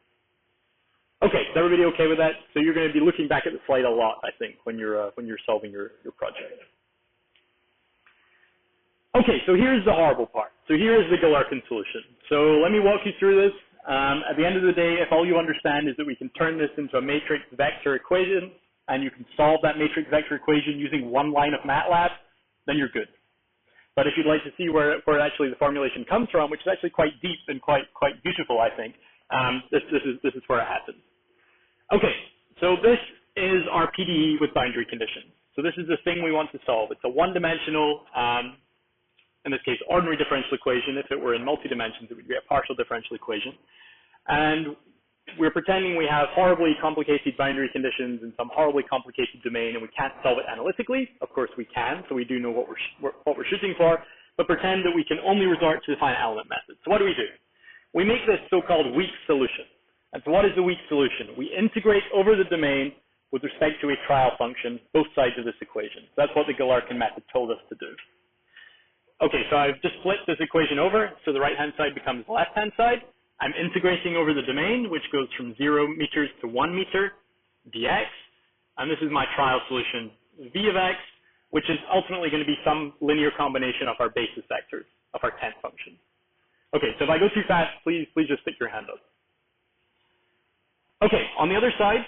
Okay, is everybody okay with that? So you're going to be looking back at the slide a lot, I think, when you're solving your project. Okay, so here's the horrible part. So here's the Galerkin solution. So let me walk you through this. At the end of the day, if all you understand is that we can turn this into a matrix vector equation, and you can solve that matrix vector equation using one line of MATLAB, then you're good. But if you'd like to see where actually the formulation comes from, which is actually quite deep and quite beautiful, I think, this is where it happens. Okay, so this is our PDE with boundary conditions. So this is the thing we want to solve. It's a one-dimensional, in this case, ordinary differential equation. If it were in multi-dimensions, it would be a partial differential equation. And we're pretending we have horribly complicated boundary conditions in some horribly complicated domain, and we can't solve it analytically. Of course we can, so we do know what we're shooting for, but pretend that we can only resort to the finite element method. So what do? We make this so-called weak solution. And so what is the weak solution? We integrate over the domain with respect to a trial function, both sides of this equation. So that's what the Galerkin method told us to do. Okay, so I've just flipped this equation over, so the right-hand side becomes the left-hand side. I'm integrating over the domain, which goes from 0 meters to 1 meter dx. And this is my trial solution, v of x, which is ultimately going to be some linear combination of our basis vectors, of our tent function. Okay, so if I go too fast, please just stick your hand up. Okay, on the other side,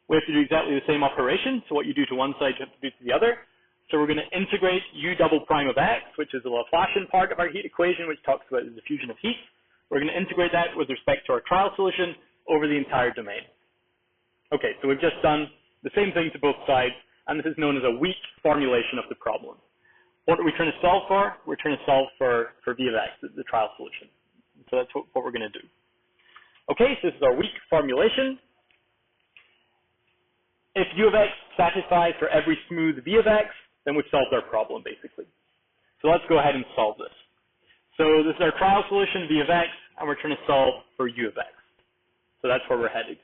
we have to do exactly the same operation. So what you do to one side, you have to do to the other. So we're going to integrate u double prime of x, which is the Laplacian part of our heat equation, which talks about the diffusion of heat. We're going to integrate that with respect to our trial solution over the entire domain. Okay, so we've just done the same thing to both sides, and this is known as a weak formulation of the problem. What are we trying to solve for? We're trying to solve for v of x, the trial solution. So that's what we're going to do. Okay, so this is our weak formulation. If u of x satisfies for every smooth v of x, then we've solved our problem, basically. So let's go ahead and solve this. So this is our trial solution, v of x, and we're trying to solve for u of x. So that's where we're headed.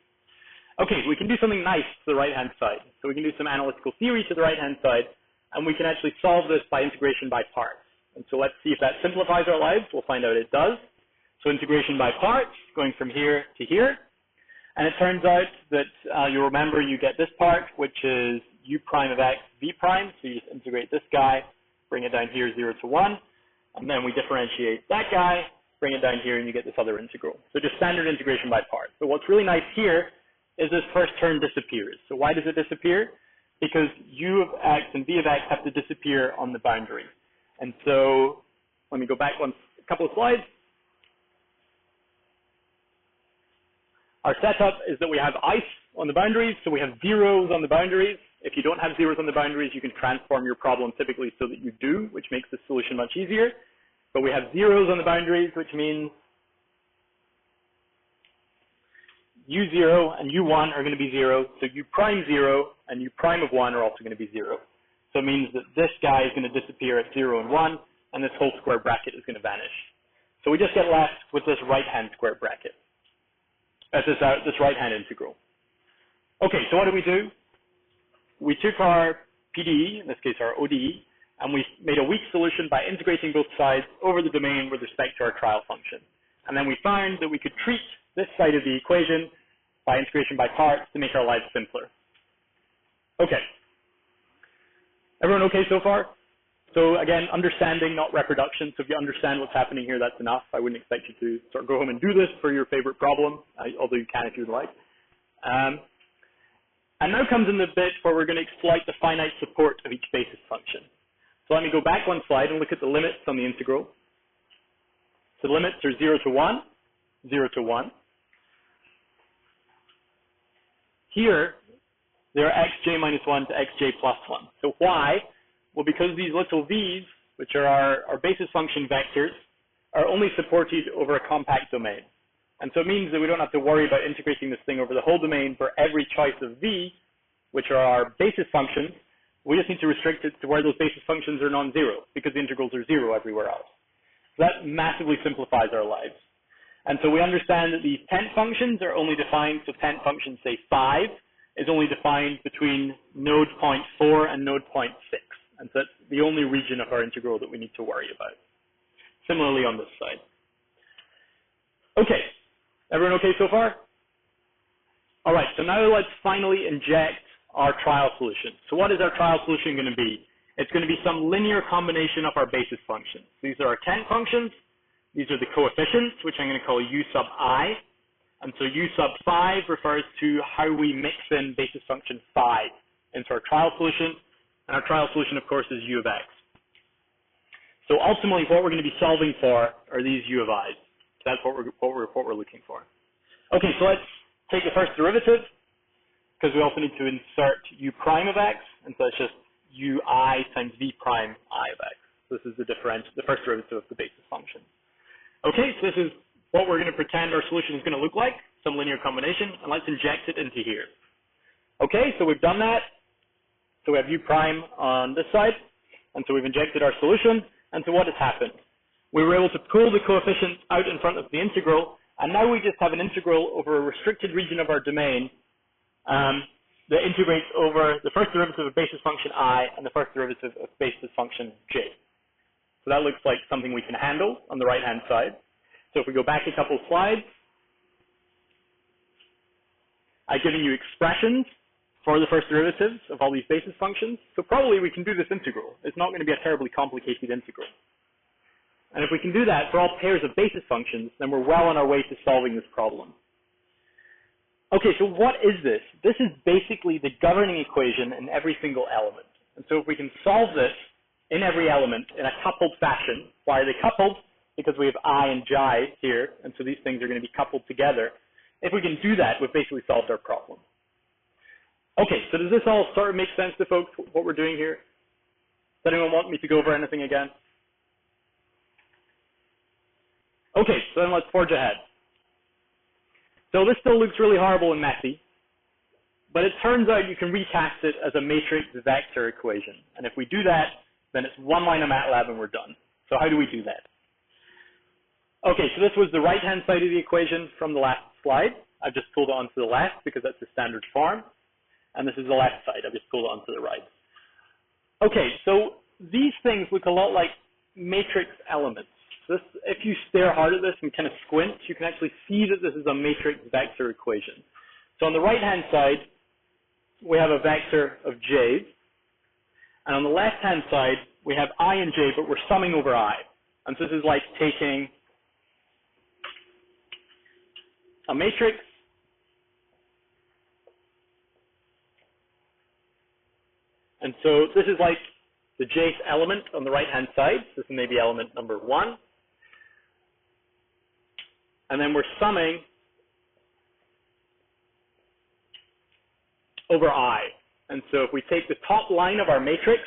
Okay, we can do something nice to the right-hand side. So we can do some analytical theory to the right-hand side, and we can actually solve this by integration by parts. And so let's see if that simplifies our lives. We'll find out it does. So integration by parts, going from here to here. And it turns out that you'll remember you get this part, which is u prime of x, v prime. So you just integrate this guy, bring it down here, 0 to 1. And then we differentiate that guy, bring it down here, and you get this other integral. So just standard integration by parts. But what's really nice here is this first term disappears. So why does it disappear? Because u of x and v of x have to disappear on the boundary. And so let me go back a couple of slides. Our setup is that we have ice on the boundaries, so we have zeros on the boundaries. If you don't have zeros on the boundaries, you can transform your problem typically so that you do, which makes the solution much easier. But we have zeros on the boundaries, which means u0 and u1 are going to be 0, so u prime 0 and u prime of 1 are also going to be 0. So it means that this guy is going to disappear at 0 and 1, and this whole square bracket is going to vanish. So we just get left with this right-hand square bracket. That's this right-hand integral. Okay, so what do? We took our PDE, in this case our ODE, and we made a weak solution by integrating both sides over the domain with respect to our trial function. And then we found that we could treat this side of the equation by integration by parts to make our lives simpler. Okay. Everyone okay so far? So again, understanding, not reproduction. So if you understand what's happening here, that's enough. I wouldn't expect you to sort of go home and do this for your favorite problem, although you can if you would like. And now comes in the bit where we're going to exploit the finite support of each basis function. So let me go back one slide and look at the limits on the integral. So the limits are 0 to 1, 0 to 1. Here, they are xj minus 1 to xj plus 1. So why? Well, because these little v's which are our basis function vectors, are only supported over a compact domain. And so it means that we don't have to worry about integrating this thing over the whole domain for every choice of v, which are our basis functions. We just need to restrict it to where those basis functions are non-zero, because the integrals are zero everywhere else. So that massively simplifies our lives. And so we understand that these tent functions are only defined, so tent function, say 5, is only defined between node point 4 and node point 6. And so that's the only region of our integral that we need to worry about. Similarly on this side. Okay, everyone okay so far? All right, so now let's finally inject our trial solution. So what is our trial solution going to be? It's going to be some linear combination of our basis functions. These are our tent functions. These are the coefficients, which I'm going to call u sub I. And so u sub 5 refers to how we mix in basis function 5 into our trial solution. And our trial solution, of course, is u of x. So ultimately, what we're going to be solving for are these u of i's. That's what we're looking for. Okay, so let's take the first derivative, because we also need to insert u prime of x, and so it's just ui times v prime I of x. So this is the first derivative of the basis function. Okay, so this is what we're going to pretend our solution is going to look like, some linear combination, and let's inject it into here. Okay, so we've done that. So we have u prime on this side, and so we've injected our solution. And so what has happened? We were able to pull the coefficients out in front of the integral, and now we just have an integral over a restricted region of our domain that integrates over the first derivative of basis function I and the first derivative of basis function j. So that looks like something we can handle on the right-hand side. So if we go back a couple slides, I've given you expressions for the first derivatives of all these basis functions. So probably we can do this integral. It's not going to be a terribly complicated integral. And if we can do that for all pairs of basis functions, then we're well on our way to solving this problem. Okay, so what is this? This is basically the governing equation in every single element. And so if we can solve this in every element in a coupled fashion, why are they coupled? Because we have I and j here, and so these things are going to be coupled together. If we can do that, we've basically solved our problem. Okay, so does this all sort of make sense to folks, what we're doing here? Does anyone want me to go over anything again? Okay, so then let's forge ahead. So this still looks really horrible and messy, but it turns out you can recast it as a matrix vector equation. And if we do that, then it's one line of MATLAB and we're done. So how do we do that? Okay, so this was the right-hand side of the equation from the last slide. I've just pulled it onto the left because that's the standard form. And this is the left side. I've just pulled it onto the right. Okay, so these things look a lot like matrix elements. This, if you stare hard at this and kind of squint, you can actually see that this is a matrix vector equation. So on the right-hand side, we have a vector of j. And on the left-hand side, we have I and j, but we're summing over I. And so this is like taking a matrix and so this is like the jth element on the right-hand side. This is maybe element number 1. And then we're summing over I. And so if we take the top line of our matrix,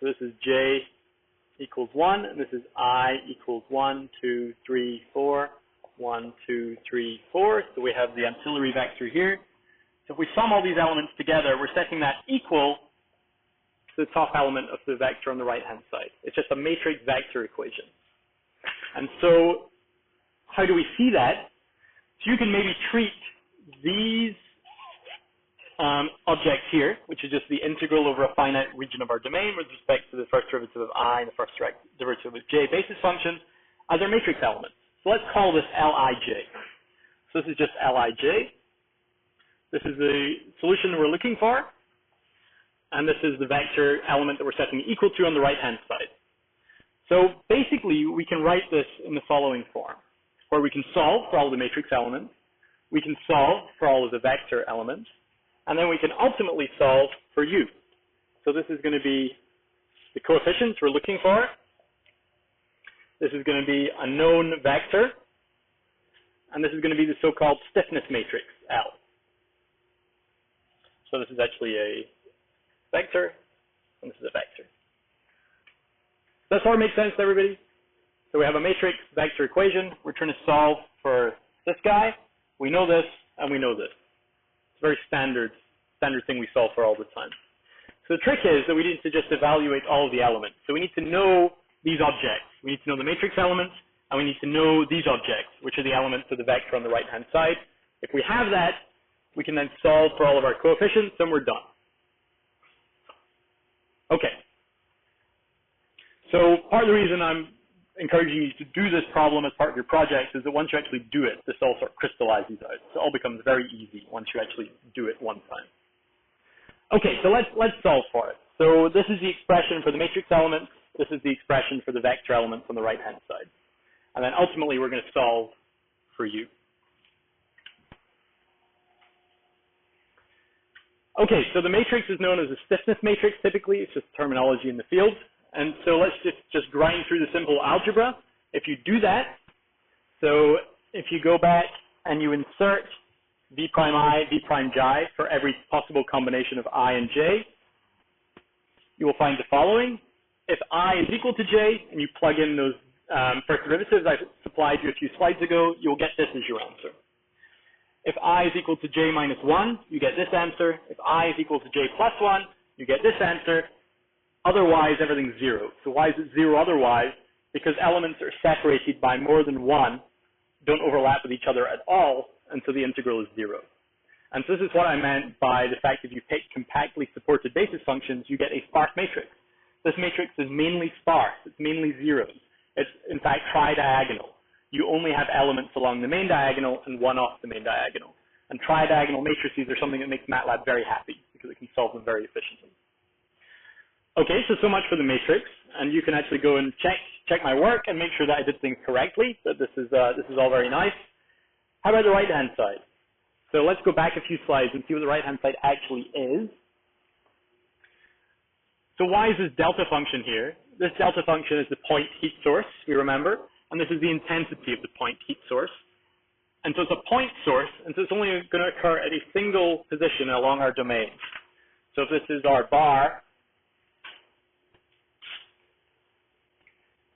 so this is j equals 1, and this is I equals 1, 2, 3, 4, 1, 2, 3, 4. So we have the ancillary vector here. So if we sum all these elements together, we're setting that equal to the top element of the vector on the right-hand side. It's just a matrix vector equation. And so how do we see that? So you can maybe treat these objects here, which is just the integral over a finite region of our domain with respect to the first derivative of I and the first derivative of j basis function, as our matrix elements. So let's call this Lij. So this is just Lij. This is the solution that we're looking for, and this is the vector element that we're setting equal to on the right-hand side. So basically, we can write this in the following form, where we can solve for all the matrix elements, we can solve for all of the vector elements, and then we can ultimately solve for u. So this is going to be the coefficients we're looking for. This is going to be a known vector, and this is going to be the so-called stiffness matrix, L. So this is actually a vector, and this is a vector. Does that sort of make sense to everybody? So we have a matrix vector equation. We're trying to solve for this guy. We know this, and we know this. It's a very standard thing we solve for all the time. So the trick is that we need to just evaluate all of the elements. So we need to know these objects. We need to know the matrix elements, and we need to know these objects, which are the elements of the vector on the right-hand side. If we have that, we can then solve for all of our coefficients, and we're done. Okay. So part of the reason I'm encouraging you to do this problem as part of your project is that once you actually do it, this all sort of crystallizes out. So it all becomes very easy once you actually do it one time. Okay, so let's solve for it. So this is the expression for the matrix elements. This is the expression for the vector elements on the right-hand side. And then ultimately, we're going to solve for U. Okay, so the matrix is known as a stiffness matrix typically. It's just terminology in the field. And so let's just grind through the simple algebra. If you do that, so if you go back and you insert v prime I, v prime j for every possible combination of I and j, you will find the following. If I is equal to j, and you plug in those first derivatives I supplied you a few slides ago, you'll get this as your answer. If I is equal to j minus 1, you get this answer. If I is equal to j plus 1, you get this answer. Otherwise, everything's 0. So why is it 0 otherwise? Because elements are separated by more than 1, don't overlap with each other at all, and so the integral is 0. And so this is what I meant by the fact that if you pick compactly supported basis functions, you get a sparse matrix. This matrix is mainly sparse. It's mainly zeros. It's, in fact, tridiagonal. You only have elements along the main diagonal and one off the main diagonal. And tridiagonal matrices are something that makes MATLAB very happy because it can solve them very efficiently. Okay, so much for the matrix. And you can actually go and check my work and make sure that I did things correctly, that this is all very nice. How about the right-hand side? So let's go back a few slides and see what the right-hand side actually is. So why is this delta function here? This delta function is the point heat source, we remember, and this is the intensity of the point heat source. And so it's a point source, and so it's only going to occur at a single position along our domain. So if this is our bar,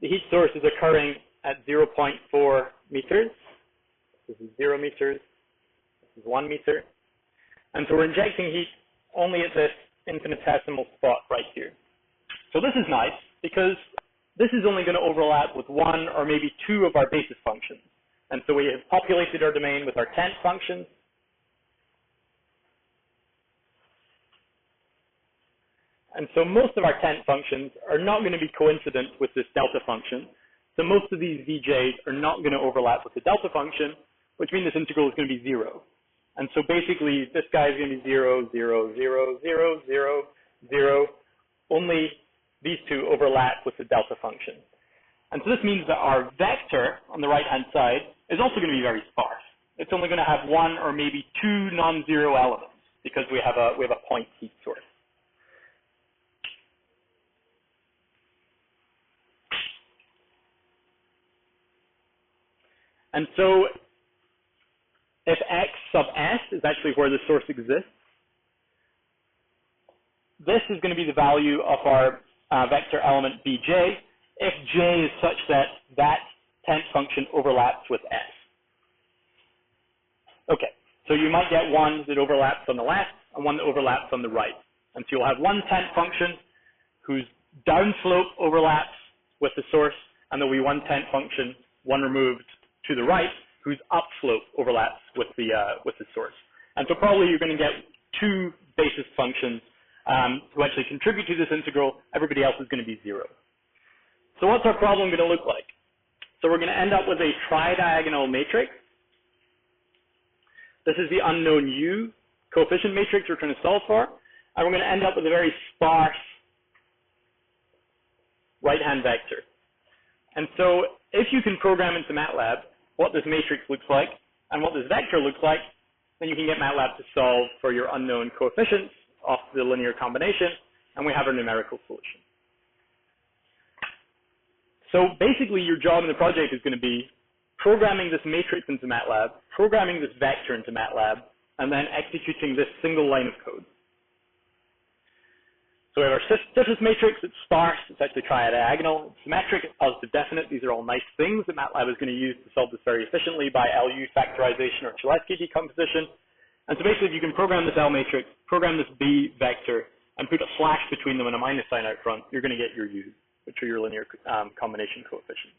the heat source is occurring at 0.4 meters. This is 0 meters. This is 1 meter. And so we're injecting heat only at this infinitesimal spot right here. So this is nice because this is only going to overlap with one or maybe two of our basis functions. And so we have populated our domain with our tent functions. And so most of our tent functions are not going to be coincident with this delta function. So most of these VJs are not going to overlap with the delta function, which means this integral is going to be 0. And so basically, this guy is going to be 0, 0, 0, 0, 0, 0. Only these two overlap with the delta function. And so this means that our vector on the right-hand side is also going to be very sparse. It's only going to have one or maybe two non-zero elements because we have a point heat source. And so if x sub s is actually where the source exists, this is going to be the value of our vector element bj if j is such that that tent function overlaps with s. Okay, so you might get one that overlaps on the left and one that overlaps on the right. And so you'll have one tent function whose downslope overlaps with the source, and there'll be one tent function, one removed to the right, whose upslope overlaps with the source. And so probably you're going to get two basis functions who actually contribute to this integral. Everybody else is going to be 0. So what's our problem going to look like? So we're going to end up with a tridiagonal matrix. This is the unknown u coefficient matrix we're trying to solve for. And we're going to end up with a very sparse right-hand vector. And so if you can program into MATLAB what this matrix looks like and what this vector looks like, then you can get MATLAB to solve for your unknown coefficients of the linear combination, and we have our numerical solution. So basically your job in the project is going to be programming this matrix into MATLAB, programming this vector into MATLAB, and then executing this single line of code. So we have our stiffness matrix. It's sparse. It's actually triadiagonal. It's symmetric. It's positive definite. These are all nice things that MATLAB is going to use to solve this very efficiently by LU factorization or Cholesky decomposition. And so basically, if you can program this L matrix, program this B vector, and put a slash between them and a minus sign out front, you're going to get your U's, which are your linear combination coefficients.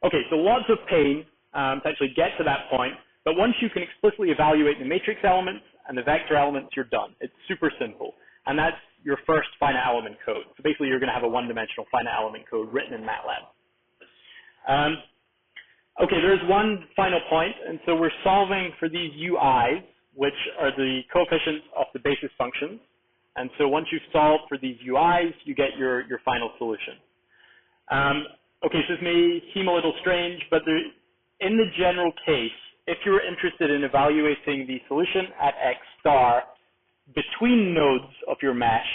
Okay, so lots of pain to actually get to that point, but once you can explicitly evaluate the matrix elements and the vector elements, you're done. It's super simple, and that's your first finite element code. So basically, you're going to have a one-dimensional finite element code written in MATLAB. Okay, there's one final point, and so we're solving for these UIs, which are the coefficients of the basis functions. And so once you've solved for these UIs, you get your final solution. Okay, so this may seem a little strange, but in the general case, if you're interested in evaluating the solution at X star between nodes of your mesh,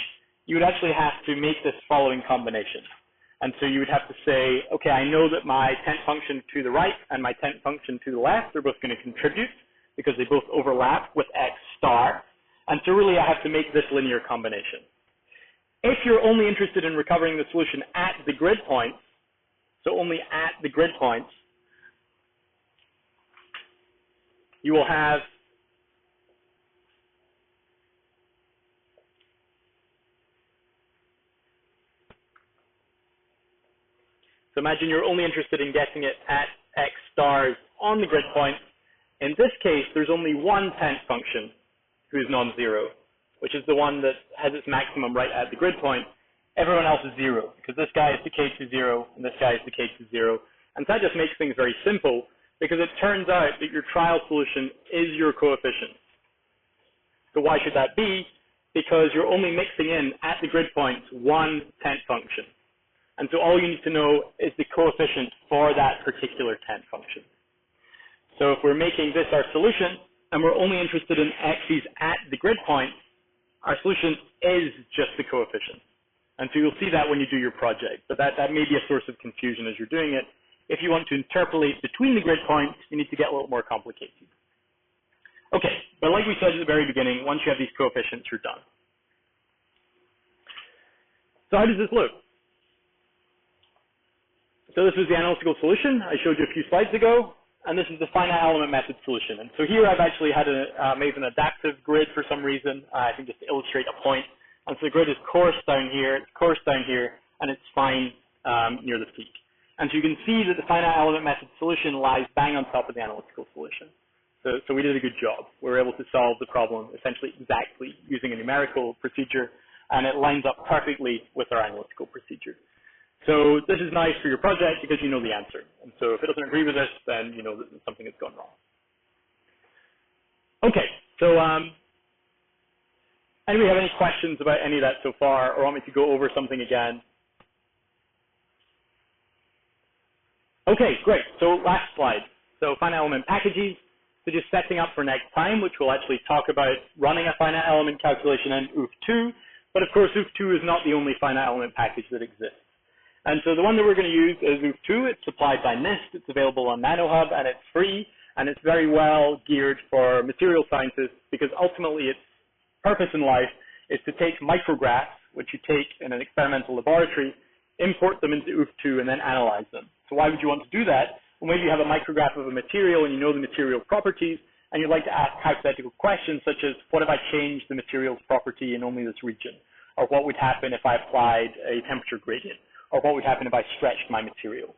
you would actually have to make this following combination. And so you would have to say, okay, I know that my tent function to the right and my tent function to the left are both going to contribute because they both overlap with X star. And so really I have to make this linear combination. If you're only interested in recovering the solution at the grid points, so only at the grid points, you will have so imagine you're only interested in getting it at X stars on the grid point. In this case, there's only one tent function who is non-zero, which is the one that has its maximum right at the grid point. Everyone else is zero, because this guy is decayed to zero, and this guy is decayed to zero. And so that just makes things very simple, because it turns out that your trial solution is your coefficient. So why should that be? Because you're only mixing in, at the grid points, one tent function. And so all you need to know is the coefficient for that particular tent function. So if we're making this our solution, and we're only interested in x's at the grid point, our solution is just the coefficient. And so you'll see that when you do your project, but that may be a source of confusion as you're doing it. If you want to interpolate between the grid points, you need to get a little more complicated. Okay, but like we said at the very beginning, once you have these coefficients, you're done. So how does this look? So this is the analytical solution I showed you a few slides ago, and this is the finite element method solution. And so here I've actually had made an adaptive grid for some reason, I think just to illustrate a point. And so the grid is coarse down here, it's coarse down here, and it's fine near the peak. And so you can see that the finite element method solution lies bang on top of the analytical solution. So we did a good job. We were able to solve the problem essentially exactly using a numerical procedure, and it lines up perfectly with our analytical procedure. So this is nice for your project because you know the answer. And so if it doesn't agree with this, then you know that something has gone wrong. Okay, so anybody have any questions about any of that so far, or want me to go over something again? Okay, great. So last slide. So finite element packages. So just setting up for next time, which we'll actually talk about running a finite element calculation in OOF2. But of course, OOF2 is not the only finite element package that exists. And so the one that we're going to use is OOF2. It's supplied by NIST. It's available on NanoHub, and it's free. And it's very well geared for material scientists because ultimately its purpose in life is to take micrographs, which you take in an experimental laboratory, import them into OOF2, and then analyze them. So why would you want to do that? Well, maybe you have a micrograph of a material and you know the material properties, and you'd like to ask hypothetical questions such as, what if I changed the material's property in only this region? Or what would happen if I applied a temperature gradient? Or what would happen if I stretched my material?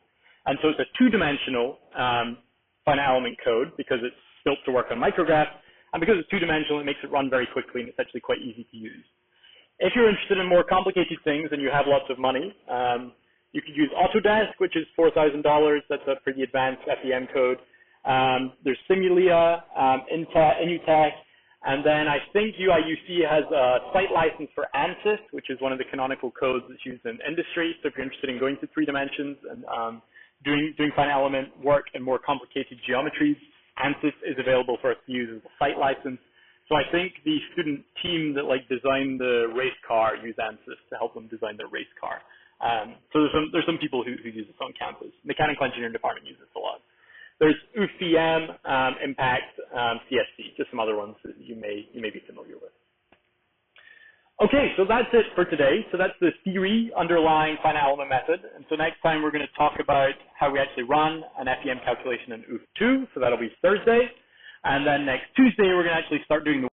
And so it's a two-dimensional finite element code because it's built to work on micrographs, and because it's two-dimensional, it makes it run very quickly, and it's actually quite easy to use. If you're interested in more complicated things and you have lots of money, you could use Autodesk, which is $4,000. That's a pretty advanced FEM code. There's Simulia, Inutech, and then I think UIUC has a site license for ANSYS, which is one of the canonical codes that's used in industry. So if you're interested in going to 3 dimensions and doing finite element work and more complicated geometries, ANSYS is available for us to use as a site license. So I think the student team that designed the race car use ANSYS to help them design their race car. So there's some people who use this on campus. Mechanical engineering department uses this a lot. There's UFM, Impact, CSC, just some other ones that you may be familiar with. Okay, so that's it for today. So that's the theory underlying finite element method. And so next time we're going to talk about how we actually run an FEM calculation in OOF2. So that'll be Thursday. And then next Tuesday, we're going to actually start doing the